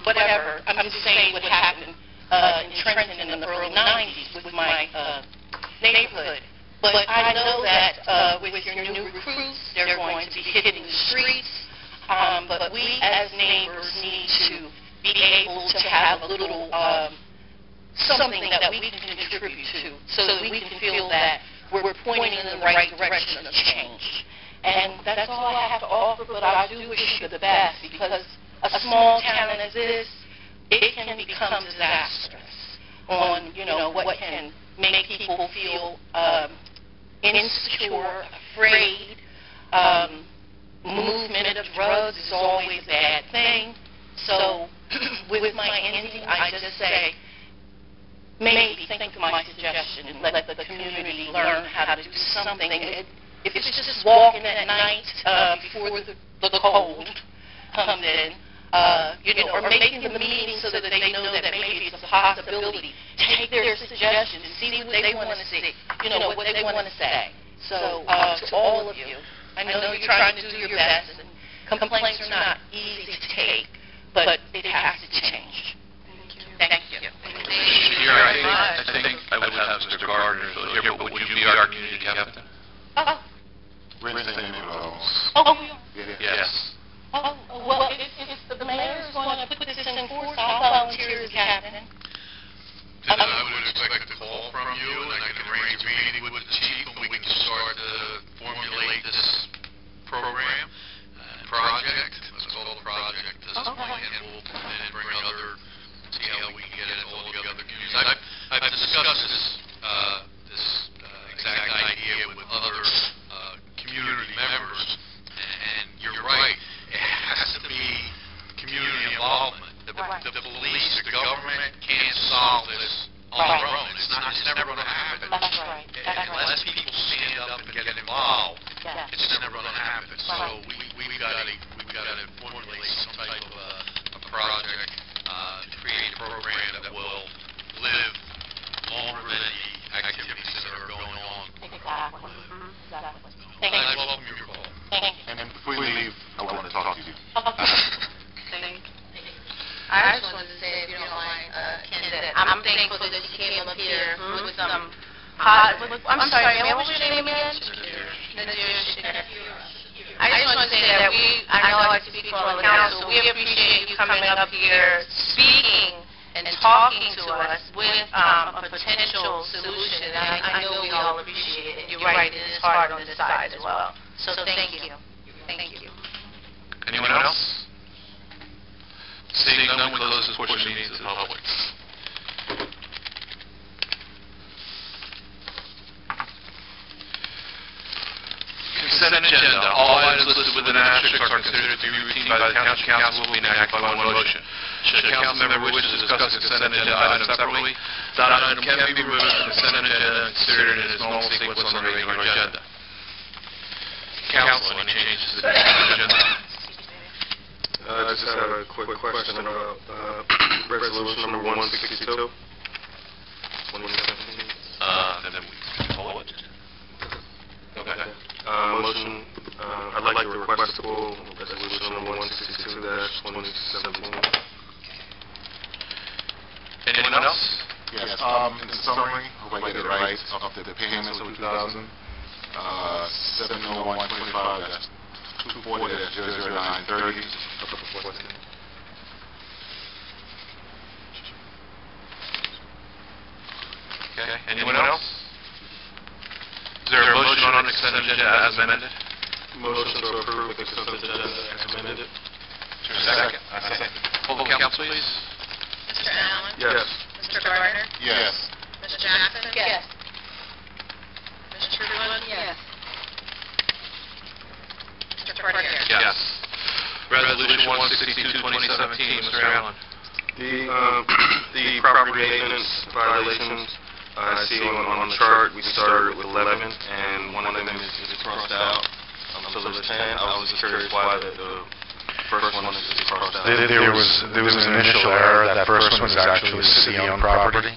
S10: whatever. I'm just saying what happened in Trenton in the early 90s with my neighborhood. But I know that with your new recruits, they're going to be hitting the streets. But we as neighbors need to be able to have a little something that we can contribute to, so that we can feel that we're pointing in the right direction of change. And that's all I have to offer, but I do wish you the best, because a small town as this, it can become disastrous on, what can make people feel insecure, afraid. Movement of drugs is always a bad thing. So with my ending, I just say, maybe think of my suggestion and let the community learn how to do something. If it's just walking at night before the cold comes in, or making the meeting so that they know that maybe it's a possibility. Take their suggestions, see what they want to see, what they want to say. So to all of you, I know you're trying to do your best, and complaints are not easy to take, but it has to change. Thank you.
S1: I think I would have Mr. Gardner here, but would you be our community captain?
S7: Renting homes.
S1: Yes.
S10: Well, if the mayor is going to put this in force, I'll volunteer as captain.
S1: Then I would expect a call from you, and I can arrange a meeting with the chief, and we can start to formulate this program, project. Let's call it a project at this point, and we'll then bring see how we can get it all together. I've discussed this exact idea with other community members, and you're right, it has to be community involvement. The police, the government can't solve this on their own. It's never going to happen.
S2: That's right.
S1: Unless people stand up and get involved, it's never going to happen. So we've got to formulate some type of a project to create a program that will live longer than the activities that are going on.
S2: Exactly.
S1: Thank you. I welcome your call.
S2: Thank you.
S7: And before you leave, I want to talk to you.
S11: I just wanted to say, if you don't mind, Ken, that I'm thankful that you came up here with some I'm sorry, what was your name again? I just want to say that I know I speak for all the council, we appreciate you coming up here, speaking and talking to us with a potential solution. And I know we all appreciate it. You're right, it is hard on this side as well. So thank you. Thank you.
S1: Anyone else? Seeing none, we close this portion of the meeting to the public. Consent agenda. All items listed with an asterisk are considered to be routine by the Township Council will be enacted by one motion. Should a council member wish to discuss the consent agenda item separately, that item can be removed from the consent agenda and considered in its normal sequence on the regular agenda. Council, any changes to the consent agenda?
S8: I just have a quick question about resolution number 162, 2017.
S1: Then we can follow it. Okay.
S8: Motion, I'd like to request to pull resolution number 162-2017.
S1: Anyone else?
S7: Yes, in summary, hope I get it right, of the payments of 2000, 70125, that's 240-00930.
S1: Okay, anyone else? Is there a motion on the consent agenda as amended?
S8: Motion to approve the consent agenda as amended.
S1: Is there a second? Second. Poll the council, please.
S11: Mr. Allen?
S8: Yes.
S11: Mr. Gardner?
S7: Yes.
S11: Ms. Jackson?
S6: Yes.
S11: Ms. Trudeau?
S6: Yes.
S11: Mr. Cordier?
S1: Yes. Resolution 162-2017, Mr. Allen.
S8: The property maintenance violations, I see on the chart, we started with 11, and one of them is crossed out. So there's 10. I was just curious why the first one is crossed out.
S12: There was an initial error. That first one is actually city-owned property.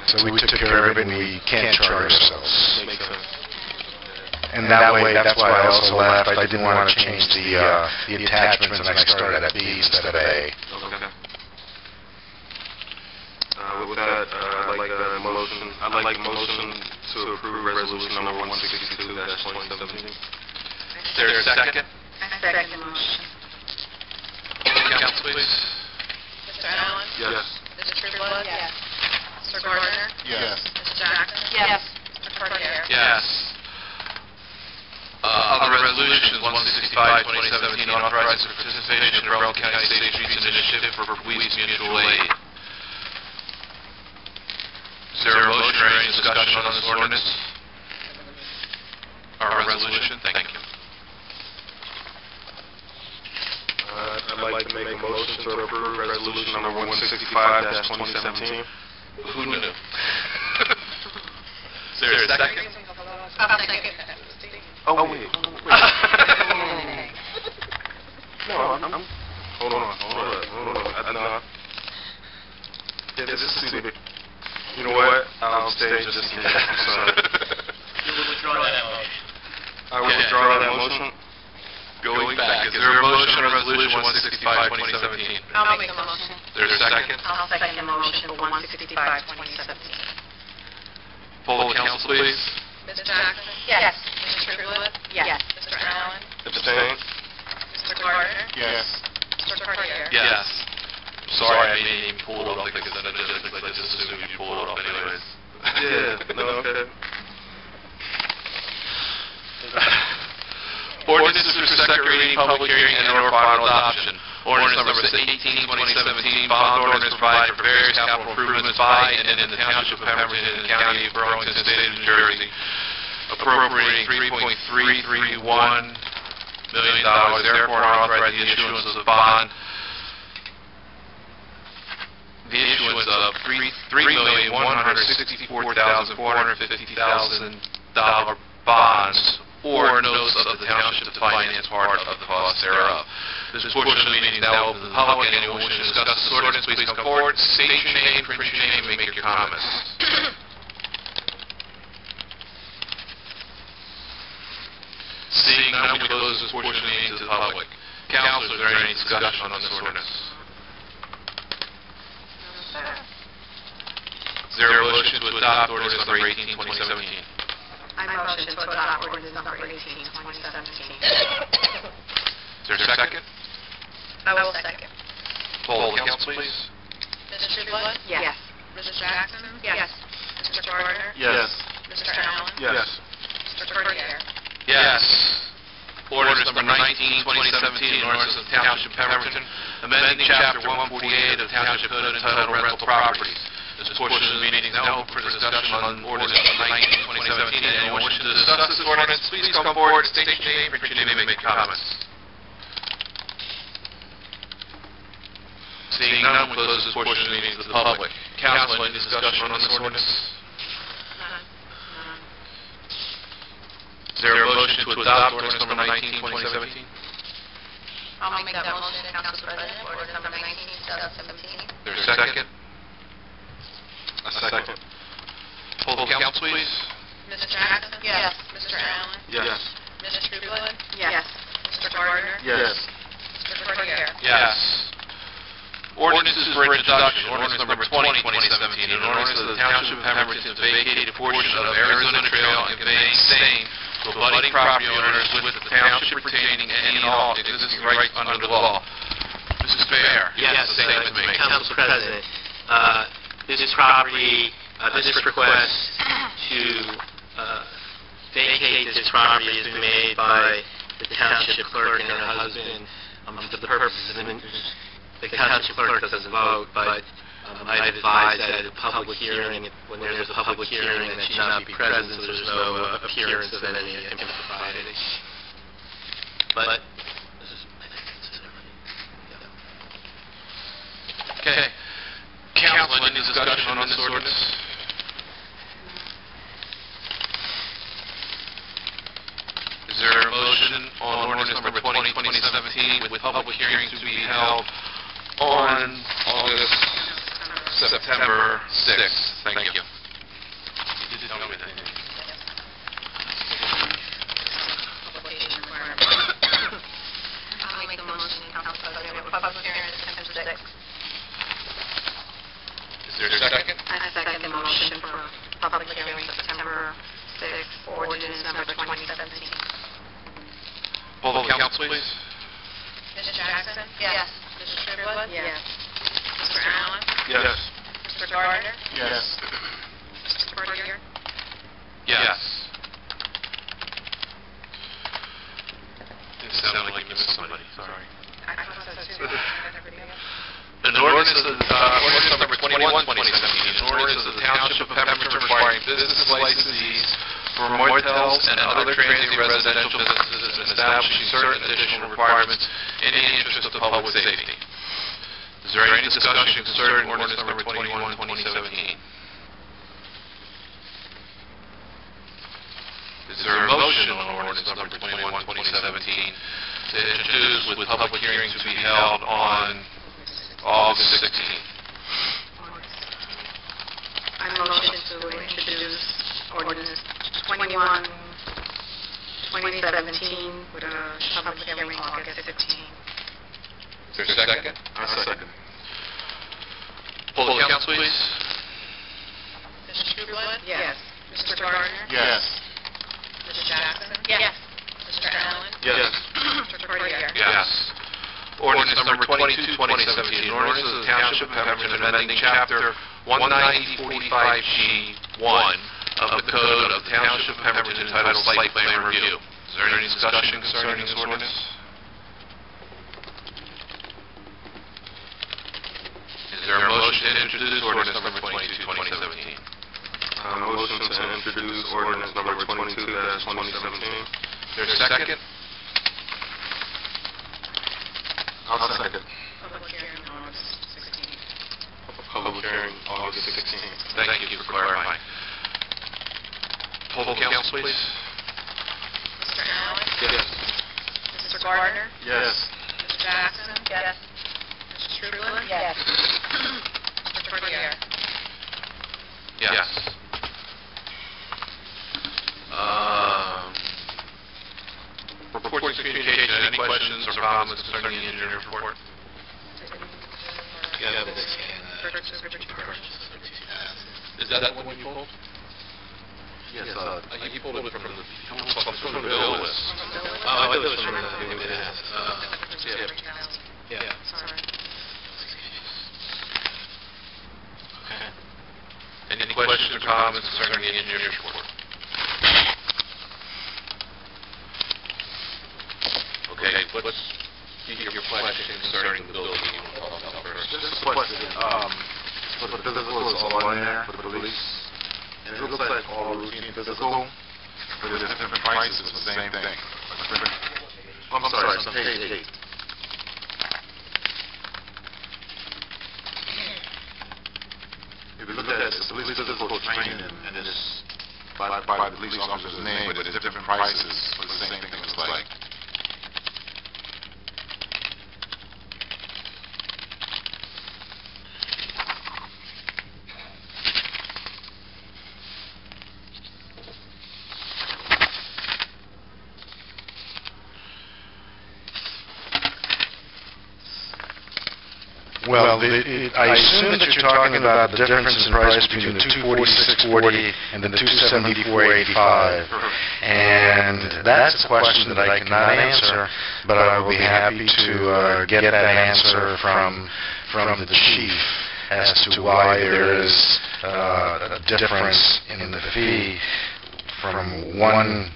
S12: So we took care of it, and we can't charge ourselves.
S8: Makes sense.
S12: And that way, that's why I also left. I didn't want to change the attachments, and I started at B instead of A.
S8: Okay. With that, I'd like a motion to approve resolution number 162-2017.
S1: Is there a second?
S11: I second the motion.
S1: Poll the council, please.
S11: Mr. Allen?
S8: Yes.
S11: Ms. Trudeau? Yes. Mr. Gardner?
S7: Yes.
S11: Ms. Jackson?
S6: Yes.
S11: Mr. Cordier?
S1: Yes. Other resolutions, 165-2017, authorizes the participation in Rutherford County State Streets Initiative for Police Mutual Aid. Is there a motion or any discussion on this ordinance? Or resolution? Thank you.
S8: I'd like to make a motion to approve resolution number 165-2017.
S1: Who knew? Is there a second?
S11: I'll second.
S8: Oh, wait. No, I'm... Hold on. Yeah, this is stupid. You know what? I'll stay just in case. I'm sorry.
S1: You will withdraw that motion.
S8: I will withdraw that motion.
S1: Going back, is there a motion on resolution 165-2017?
S11: I'll make the motion.
S1: Is there a second?
S11: I'll second the motion for 165-2017.
S1: Poll the council, please.
S11: Ms. Jackson?
S6: Yes.
S11: Ms. Trudeau?
S6: Yes.
S11: Mr. Allen?
S8: Abstain?
S11: Mr. Gardner?
S7: Yes.
S11: Mr. Cordier?
S1: Yes. Sorry, I didn't even pull it off because I just assumed you'd pull it off anyways.
S8: Yeah, no, okay.
S1: Ordinances for second reading, public hearing, and/or final adoption. Ordinance number 18-2017, bond ordinance providing for various capital improvements by and in the Township of Pemberton and the County of Burlington, State of New Jersey, appropriating $3.331 million, therefore authorizing the issuance of the bond. The issuance of $3,164,450,000 bonds or notes of the township to finance part of the cost thereof. This portion of the meeting is now open to the public. Anyone wishing to discuss this ordinance, please come forward, state your name, print your name, and make your comments. Seeing none, we close this portion of the meeting to the public. Council, is there any discussion on this ordinance? Is there a motion to adopt ordinance number 18-2017?
S11: I motion to adopt ordinance number 18-2017.
S1: Is there a second?
S11: I will second.
S1: Poll the council, please.
S11: Ms. Jackson? Yes. Mr. Gardner?
S8: Yes.
S11: Mr. Allen?
S8: Yes.
S11: Mr. Cordier?
S1: Yes. Ordinance number 19, 2017, an ordinance of the Township of Pemberton, amending Chapter 148 of the Township Code entitled Rental Properties. This portion of the meeting is now open for discussion on ordinance number 19, 2017. Anyone wishing to discuss this ordinance, please come forward, state your name, print your name, and make comments. Seeing none, we close this portion of the meeting to the public. Council, any discussion on this ordinance? Is there a motion to adopt ordinance number 19, 2017?
S11: I'll make that motion, Council President, ordinance number 19, 2017.
S1: Is there a second?
S8: A second.
S1: Poll the council, please.
S11: Mr. Jackson? Yes. Mr. Allen?
S8: Yes.
S11: Ms. Trueblood?
S9: Yes.
S11: Mr. Gardner?
S8: Yes.
S11: Mr. Cordier?
S1: Yes. Ordinances for introduction. Ordinance number 20, 2017. An ordinance of the Township of Pemberton to vacate a portion of Arizona Trail and conveying same to abutting property owners with the township retaining any and all existing rights under the law. Mrs. Fair.
S13: Yes,
S1: Statement to make.
S13: Council President, this property, this request to vacate this property has been made by the township clerk and her husband for the purposes of, the township clerk doesn't vote, but I'd advise that at a public hearing, when there's a public hearing, that she not be present so there's no appearance of any impropriety. But,
S1: Okay. Council, any discussion on this ordinance? Is there a motion on ordinance number 20, 2017 with public hearings to be held on September 6th? Thank you.
S11: I'll make the motion, Council President, public hearing is September 6th.
S1: Is there a second?
S11: I second the motion for public hearing September 6th, ordinance number 2017.
S1: Poll the council, please.
S11: Mr. Jackson? Yes. Mr. Trueblood? Yes. Mr. Allen?
S8: Yes.
S11: Mr. Gardner?
S8: Yes.
S11: Mr. Cordier?
S1: Yes. It sounded like you missed somebody, sorry.
S11: I thought so too.
S1: An ordinance number 21, 2017, an ordinance of the Township of Pemberton requiring business licensees for motels and other transient residential businesses and establishing certain additional requirements in the interest of public safety. Is there any discussion concerning ordinance number 21, 2017? Is there a motion on ordinance number 21, 2017 to introduce with public hearings to be held on August 16th?
S11: I motion to introduce ordinance 21, 2017 with a public hearing August 16th.
S1: Is there a second?
S8: A second.
S1: Poll the council, please.
S11: Mr. Trueblood? Yes. Mr. Gardner?
S8: Yes.
S11: Mr. Jackson? Yes. Mr. Allen?
S8: Yes.
S11: Mr. Cordier?
S1: Yes. Ordinance number 22, 2017, an ordinance of the Township of Pemberton amending Chapter 19045G1 of the Code of the Township of Pemberton entitled Site Plan Review. Is there any discussion concerning this ordinance? Is there a motion to introduce ordinance number 22, 2017?
S8: Motion to introduce ordinance number 22-2017.
S1: Is there a second?
S8: I'll second.
S11: Public hearing August 16th.
S8: Public hearing August 16th.
S1: Thank you for clarifying. Poll the council, please.
S11: Mr. Allen?
S8: Yes.
S11: Mr. Gardner?
S8: Yes.
S11: Ms. Jackson? Yes. Mr. Trueblood? Yes. Mr. Cordier?
S1: Yes. Reports of communication, any questions or comments concerning the engineer report?
S8: Yeah,
S1: Is that one you pulled?
S8: Yes,
S1: You pulled it from the bill list.
S8: I thought it was from the
S11: Sorry.
S8: Okay.
S5: comments concerning the engineer's report? Okay, what's your question concerning the building you want to talk about first?
S7: Just a question. For the physical is all in there for the police, and it looks like all routine physical, but there's different prices for the same thing. I'm sorry, it's on page 8. If you look at it, it's police physical training, and it's by the police officer's name, but there's different prices for the same thing. It's like,
S12: Well, I assume that you're talking about the difference in price between the 246.40 and the 274.85, and that's a question that I cannot answer, but I will be happy to get that answer from the chief as to why there is a difference in the fee from one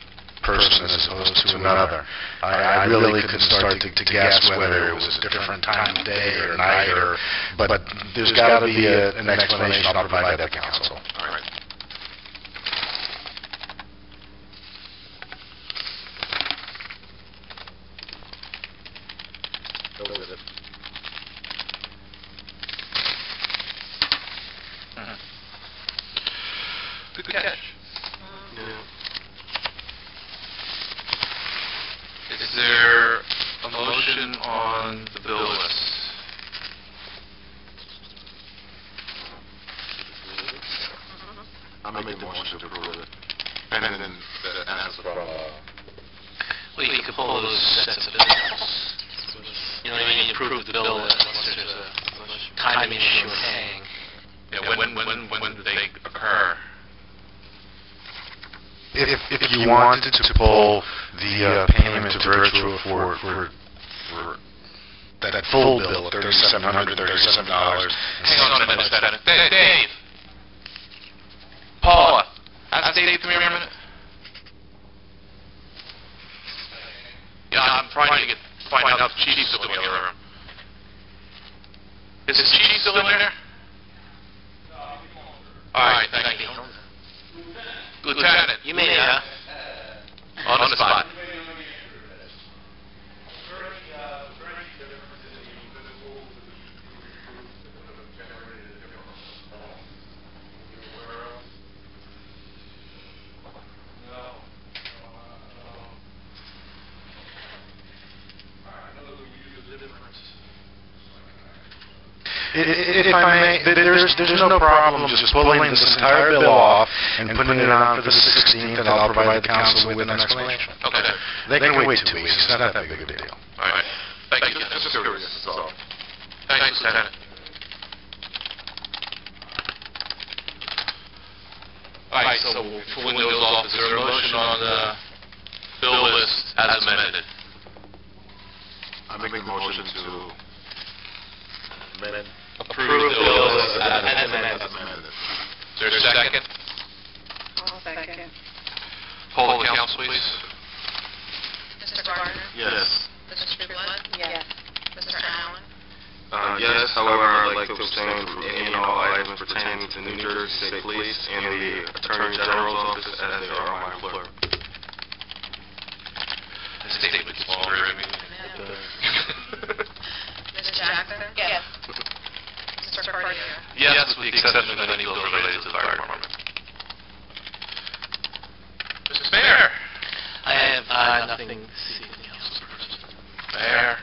S12: person as opposed to another. I really couldn't start to guess whether it was a different time of day or night, but there's got to be an explanation. I'll provide that to council.
S7: all right.
S5: Good catch. Is there a motion on the bill list?
S7: I'm making a motion to approve it. And then the answer from,
S13: Well, you could pull those sets of bills. You know what I mean? You approve the bill unless there's a timing issue with paying.
S5: Yeah, when do they occur?
S12: If you wanted to pull the payment to Virtua for that full bill of $3,737.
S5: Hang on a minute, Dave! Paula! Ask Dave to come here a minute. Yeah, I'm trying to find out if Chief's still in the other room. Is the Chief still in there? All right, thank you. Lieutenant.
S13: You may,
S5: On the spot.
S12: If I may, there's no problem just pulling this entire bill off and putting it on for the 16th, and I'll provide the council with an explanation.
S5: Okay.
S12: They can wait 2 weeks. It's not that big of a deal.
S5: All right. Thank you.
S7: just curious, that's all.
S5: Thanks, Lieutenant. All right, so for windows off, is there a motion on the bill list as amended?
S7: I make a motion to amend.
S5: Approve the bill list as amended. Is there a second?
S6: I'll second.
S5: Poll the council, please.
S11: Mr. Gardner?
S8: Yes.
S11: Mr. Blood?
S6: Yes.
S11: Mr. Allen?
S8: Yes, however, I'd like to abstain from any and all items pertaining to New Jersey State Police and the Attorney General's office as they are my employer.
S5: The statement is small, Remy.
S11: Ms. Jackson?
S6: Yes.
S11: Mr. Cartier?
S5: Yes, with the exception of any bills related to the fire department. Mrs. Mayor?
S13: I have nothing this evening, Councilperson.
S5: Mayor?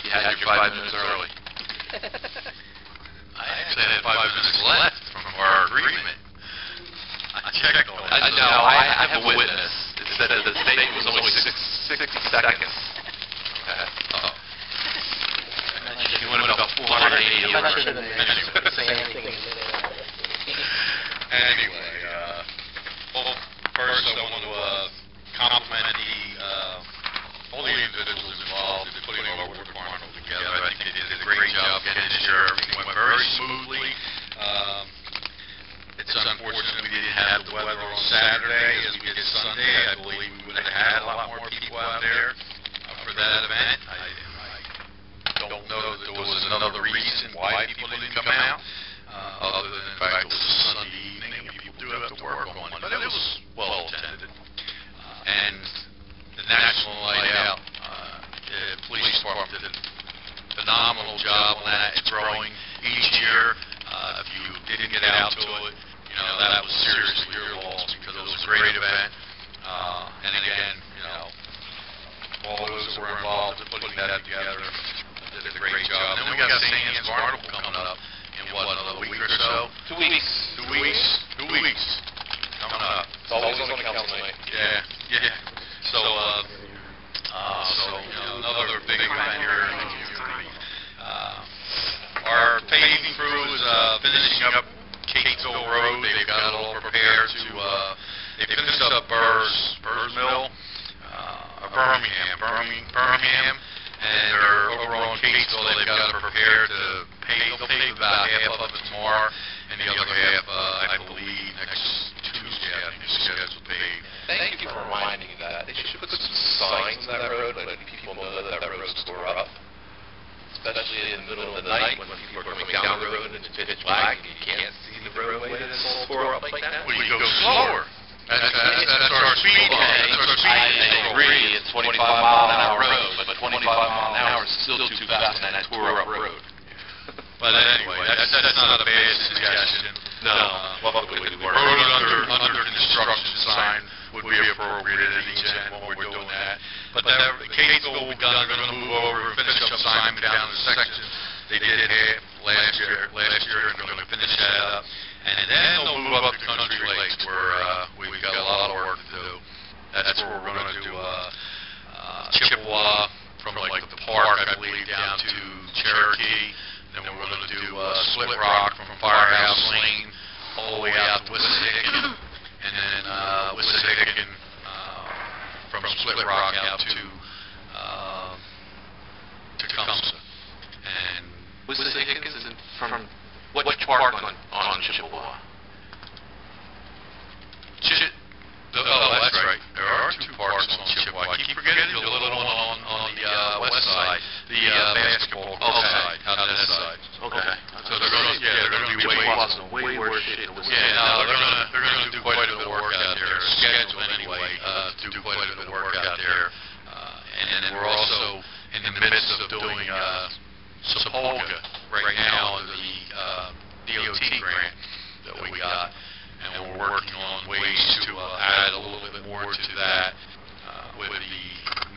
S5: You had your 5 minutes early. I actually had 5 minutes left from our agreement. I checked all that. I know, I have a witness. It said that the statement was only 60 seconds. Okay. Uh-oh. You went about 480
S13: I'm not sure
S5: hours.
S13: that they say anything.
S5: Anyway, well, first I want to compliment all the individuals involved in putting our work department together. I think they did a great job getting this year. Everything went very smoothly.
S1: had the weather on Saturday as we did Sunday, I believe we would have had a lot more people out there for that event. I don't know that there was another reason why people didn't come out, other than the fact it was a Sunday evening and people do have to work on it. But it was well attended. And the National Night Out, the police department did a phenomenal job on that. It's growing each year. If you didn't get out to it, you know, that was seriously your loss because it was a great event. And again, you know, all those that were involved in putting that together did a great job. And then we got St. Anne's Carnival coming up in what, another week or so?
S8: 2 weeks.
S1: 2 weeks. 2 weeks. Coming up.
S8: It's always on the council night.
S1: Yeah. So, you know, another big event here in the community. Our paving crew is finishing up Catesville Road. They've got it all prepared to, they finished up Burrs Mill, Birmingham, and they're over on Catesville. They've got it prepared to pave. They'll pave about half of it tomorrow, and the other half, I believe, next Tuesday, I think, is scheduled to pave.
S8: Thank you for reminding me that. They should put some signs on that road, letting people know that that road's tore up. Especially in the middle of the night when people are coming down the road and it's pitch black and you can't see the roadway and it's all tore up like that.
S1: Well, you go slower. That's our speed limit.
S8: I agree, it's 25-mile-an-hour road, but 25-mile-an-hour is still too fast on that tore-up road.
S1: But anyway, that's not a bad suggestion.
S8: No.
S1: The road under construction sign would be appropriate at each end when we're doing that. But Catesville, they're going to move over and finish up Simon down the section. They did half last year, and they're going to finish that up. And then they'll move up to Country Lakes, where we've got a lot of work to do. That's where we're going to do Chippewa from like the park, I believe, down to Cherokee. Then we're going to do Split Rock from Firehouse Lane all the way out to Wissahickon, and then Wissahickon from Split Rock out to Tecumseh. And
S8: Wissahickon is from which park on Chippewa?
S1: That's right. There are two parks on Chippewa. I keep forgetting the little one on the west side, the basketball court side, out that side.
S8: Okay.
S1: So they're going to be
S8: way worse shape.
S1: they're going to do quite a bit of work out there, scheduled anyway, to do quite a bit of work out there. And then we're also in the midst of doing Sapolka right now, the DOT grant that we got. And we're working on ways to add a little bit more to that with the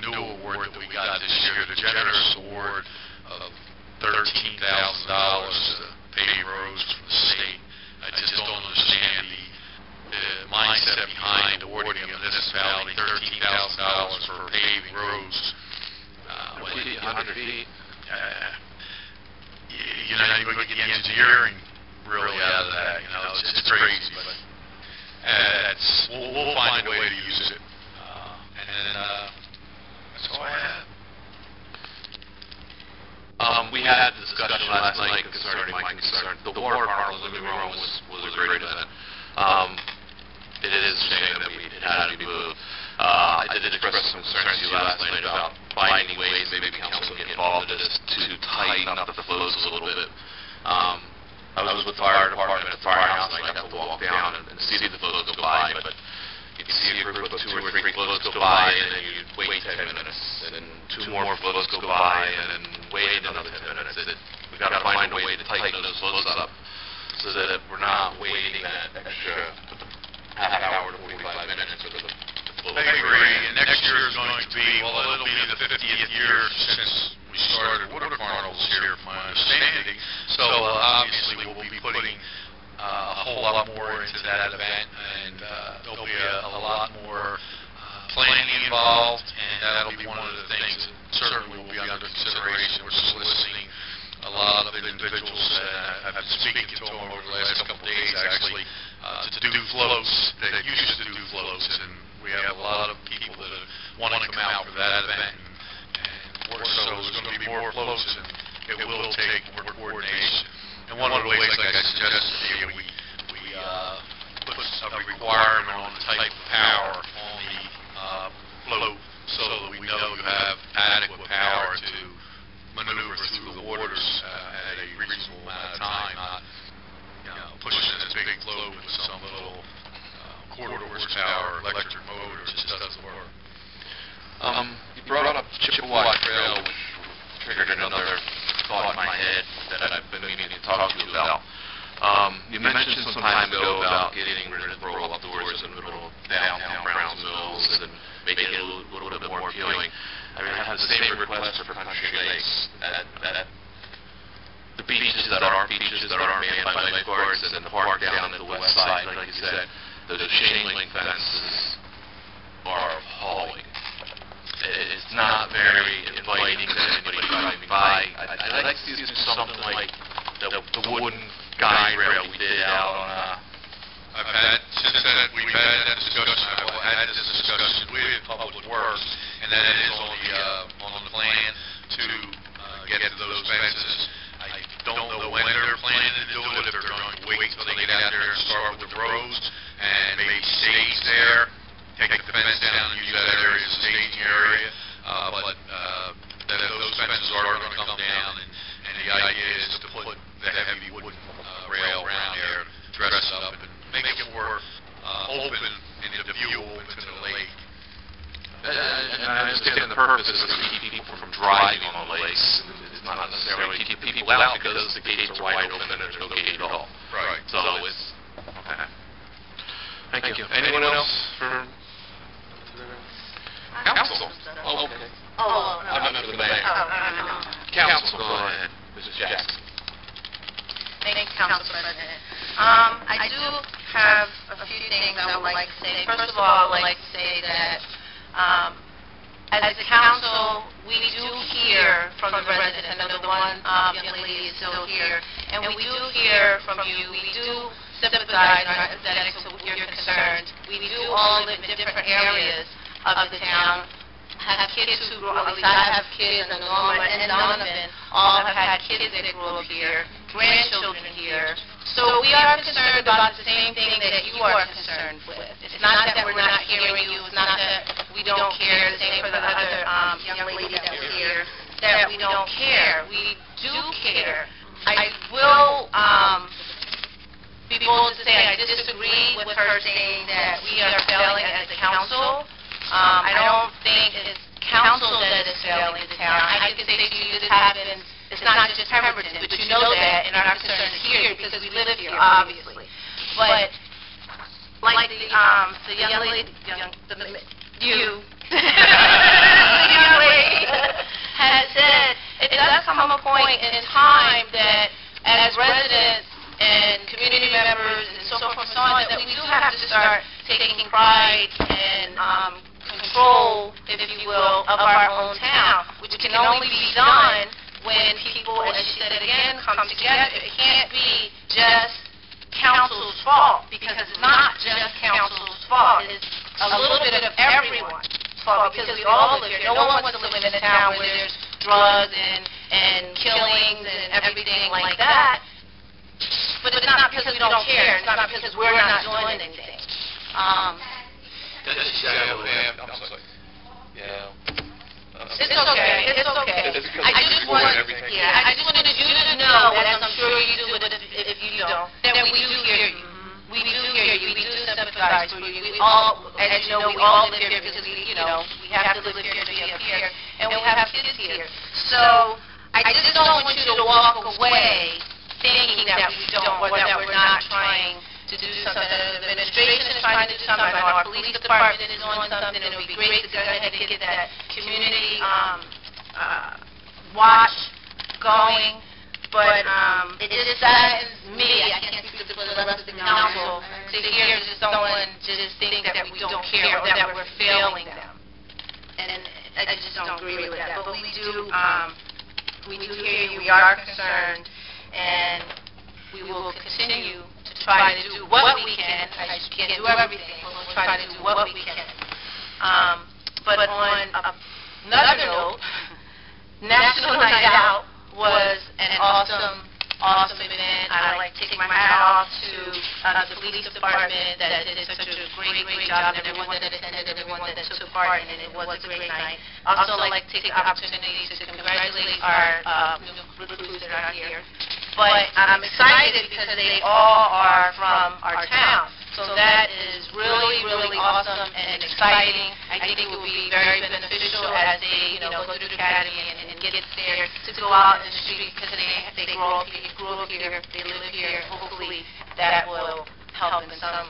S1: new award that we got this year, the generous award of $13,000 to pave roads from the state. I just don't understand the mindset behind awarding a municipality $13,000 for paving roads.
S8: 100 feet.
S1: You're not even going to get the engineering really out of that, you know, it's crazy, but we'll find a way to use it, and then that's all I have.
S8: We had a discussion last night concerning my concern. The water park in the living room was a great event. It is a shame that it had to be moved. I did express some concerns to you last night about finding ways maybe council can get involved in this to tighten up the flows a little bit. I was with the fire department at the firehouse, and I got to walk down and see the floats go by, but you'd see a group of 2 or 3 floats go by, and then you'd wait 10 minutes, and then 2 more floats go by, and then wait another 10 minutes. We've got to find a way to tighten those floats up so that we're not waiting that extra half hour to 45 minutes for the float.
S1: I agree, and next year is going to be, well, it'll be the 50th year since we started water carnivals here, from my understanding. So obviously we'll be putting a whole lot more into that event, and there'll be a lot more planning involved, and that'll be one of the things that certainly will be under consideration. We're soliciting a lot of individuals, and I've been speaking to them over the last couple of days actually, to do floats that used to do floats, and we have a lot of people that want to come out for that event. So there's going to be more floats, and it will take more coordination. And one of the ways, like I suggested, we put a requirement on the type of power on the float so that we know you have adequate power to maneuver through the waters at a reasonable amount of time, not pushing this big float with some little quarter horsepower electric motor. It just doesn't work.
S14: You brought up Chippewa Trail, which triggered another thought in my head that I've been meaning to talk to you about. You mentioned some time ago about getting rid of the roll-up doors in the middle of downtown Browns Mills and making it a little bit more appealing. I have the same request for Country Lakes. At the beaches that aren't manned by lifeguards and the park down at the west side, like you said, those chain link fences are appalling. It's not very inviting to anybody driving by. I'd like to see something like the wooden guide rail we did out on
S1: Since then, we've had that discussion. I've had this discussion with Public Works, and that is on the plan to get to those fences. I don't know when they're planning to do it, if they're going to wait until they get out there and start with the roads and maybe stage there, take the fence down and use that area as a staging area. But those fences are going to come down, and the idea is to put the heavy wooden rail around there, dress up, and make it more open and the view open to the lake.
S14: And I understand the purpose is to keep people from driving on the lakes. It's not necessarily to keep people out because the gates are wide open and there's no gate at all.
S1: Right.
S14: So it's... Okay. Thank you. Anyone else for... Council? Oh, okay. I'm not the mayor. Council, go ahead. Mrs. Jackson.
S11: Thank you, Council President. I do have a few things I would like to say. First of all, I would like to say that as a council, we do hear from the residents. I know the one young lady is still here. And we do hear from you. We do sympathize and are empathetic to your concerns. We do all live in different areas of the town. Have kids who grew up, at least I have kids, and Norma and Donovan all have had kids that grew up here, grandchildren here. So we are concerned about the same thing that you are concerned with. It's not that we're not hearing you. It's not that we don't care. The same for the other young lady that was here, that we don't care. We do care. I will be bold to say I disagree with her saying that we are failing as a council. I don't think it's council that is failing the town. I can say to you this happens, it's not just Pemberton, but you know that, and our concern is here because we live here, obviously. But like the young lady, the young lady has said, it does come a point in time that as residents and community members and so forth and so on, that we do have to start taking pride and control, if you will, of our own town, which can only be done when people, as she said again, come together. It can't be just council's fault, because it's not just council's fault. It's a little bit of everyone's fault, because we all live here. No one wants to live in a town where there's drugs and killings and everything like that. But it's not because we don't care. It's not because we're not doing anything. It's okay. It's okay. I just wanted you to know, and I'm sure you do, but if you don't, that we do hear you. We do hear you. We do sympathize for you. We all, as you know, we all live here because we have to live here to be up here, and we have kids here. So I just don't want you to walk away thinking that we don't, or that we're not trying to do something. The administration is trying to do something. I know our police department is doing something, and it would be great to go ahead and get that community watch going. But it just saddens me, I can't speak for the rest of the council, to hear just someone just think that we don't care or that we're failing them. And I just don't agree with that. But we do hear you, we are concerned, and we will continue to try to do what we can. I can't do everything, but we'll try to do what we can. But on another note, National Night Out was an awesome event. I like to take take my hat off to the police department that did such a great job, and everyone that attended, everyone that took part, and it was a great night. Also, I'd like to take the opportunity to congratulate our new recruits that are here. But I'm excited because they all are from our town. So that is really, really awesome and exciting. I think it will be very beneficial as they, go through the academy and get there to go out in the street because they grew up here, they live here. Hopefully that will help in some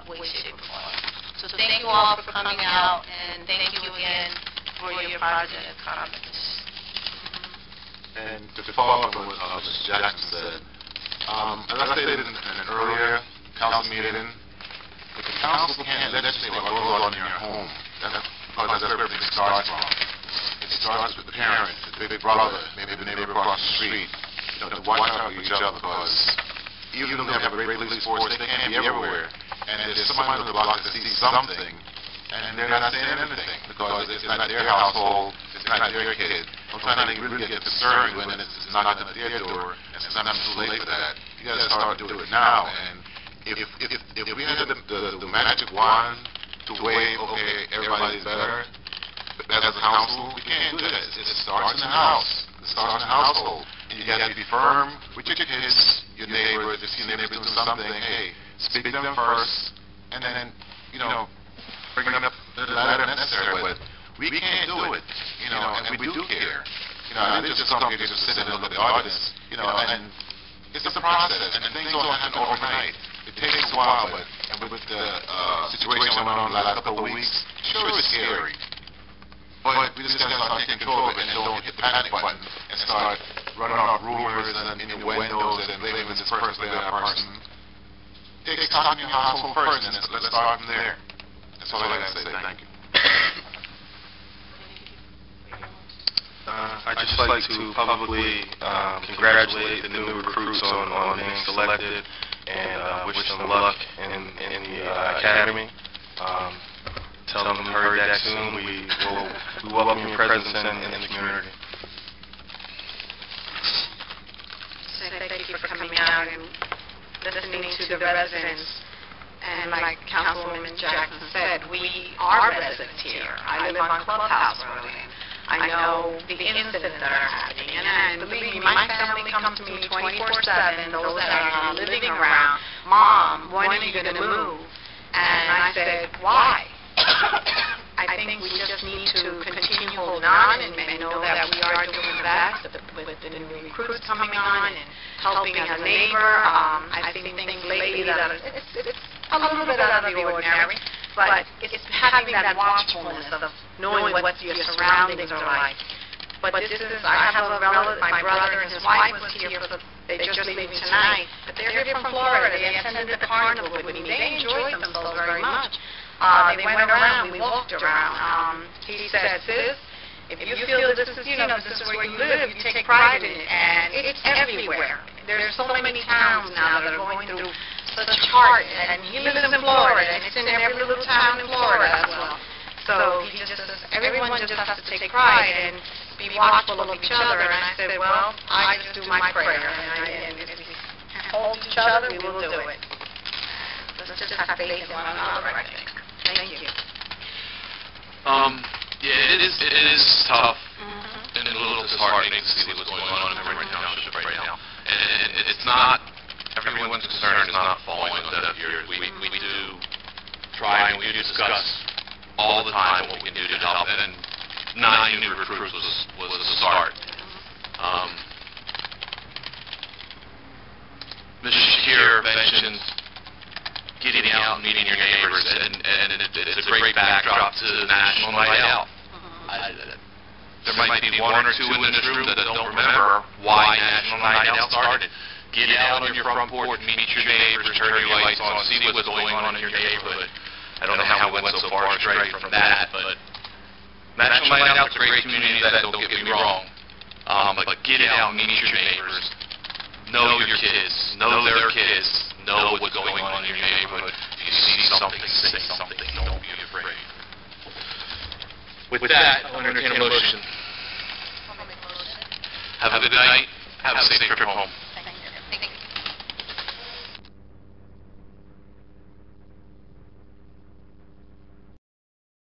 S11: way, shape, or form. So thank you all for coming out, and thank you again for your positive comments.
S7: And to follow up on what Mr. Jackson said, as I stated in an earlier council meeting, if the council can't legislate what goes on in your home, that's because that's where everything starts from. It starts with the parent, the big brother, maybe the neighbor across the street, to watch out for each other, because even though they have a great police force, they can't be everywhere. And there's somebody on the block that sees something, and they're not saying anything, because it's not their household, it's not their kid. Sometimes they really get concerned when it's knocking at their door, and sometimes it's too late for that. You got to start to do it now. And if we had the magic wand to wave, okay, everybody's better, as a council, we can't do that. It starts in the house. It starts in the household. And you got to be firm with your kids, your neighbors. If your neighbor doing something, hey, speak to them first, and then, bring them up the ladder if necessary. But we can't do it, and we do care. I didn't just come here to sit and look at the audience, and it's a process, and things don't happen overnight. It takes a while, but with the situation going on the last couple of weeks, sure it's scary. But we just got to start taking control of it and don't hit the panic button and start running off rumors and innuendos and blaming this person, blaming that person. Take stock in your household first, and let's start from there. That's all I got to say. Thank you.
S8: I'd just like to publicly congratulate the new recruits on being selected and wish them luck in the academy. Tell them to hurry back soon. We welcome your presence in the community.
S6: So thank you for coming out and listening to the residents. And like Councilwoman Jackson said, we are residents here. I live on Clubhouse Road. I know the incidents that are happening, and believe me, my family comes to me 24/7, those that are living around, Mom, when are you going to move? And I said, why? I think we just need to continue holding on and know that we are doing the best with the new recruits coming on and helping as a neighbor. I think things lately that it's a little bit out of the ordinary. But it's having that watchfulness of knowing what your surroundings are like. But this is, I have a relative, my brother and his wife was here they're just leaving tonight, but they're here from Florida. They attended the carnival with me. They enjoyed themselves very much. They went around, we walked around. He said, sis, if you feel that this is, this is where you live, you take pride in it. And it's everywhere. There's so many towns now that are going through such hard, and he lives in Florida, and it's in every little town in Florida as well. So he just says, everyone just has to take pride and be watchful of each other. And I said, well, I just do my prayer, and if we hold each other, we will do it. Let's just have faith in one another, I think. Thank you.
S14: Yeah, it is tough and a little disheartening to see what's going on in Pemberton Township right now. And it's not, everyone's concern is not falling on deaf ears. We do try and we do discuss all the time what we can do to help, and 9 new recruits was a start. Ms. Shakir mentioned getting out and meeting your neighbors, and it's a great backdrop to National Night Out. There might be 1 or 2 in this room that don't remember why National Night Out started. Get out on your front porch, meet your neighbors, turn your lights on, see what's going on in your neighborhood. I don't know how we went so far astray from that, but National Night Out's a great community event, don't get me wrong. But get out, meet your neighbors, know your kids, know their kids, know what's going on in your neighborhood. If you see something, say something, don't be afraid. With that, I'll entertain a motion. Have a good night, have a safe trip home.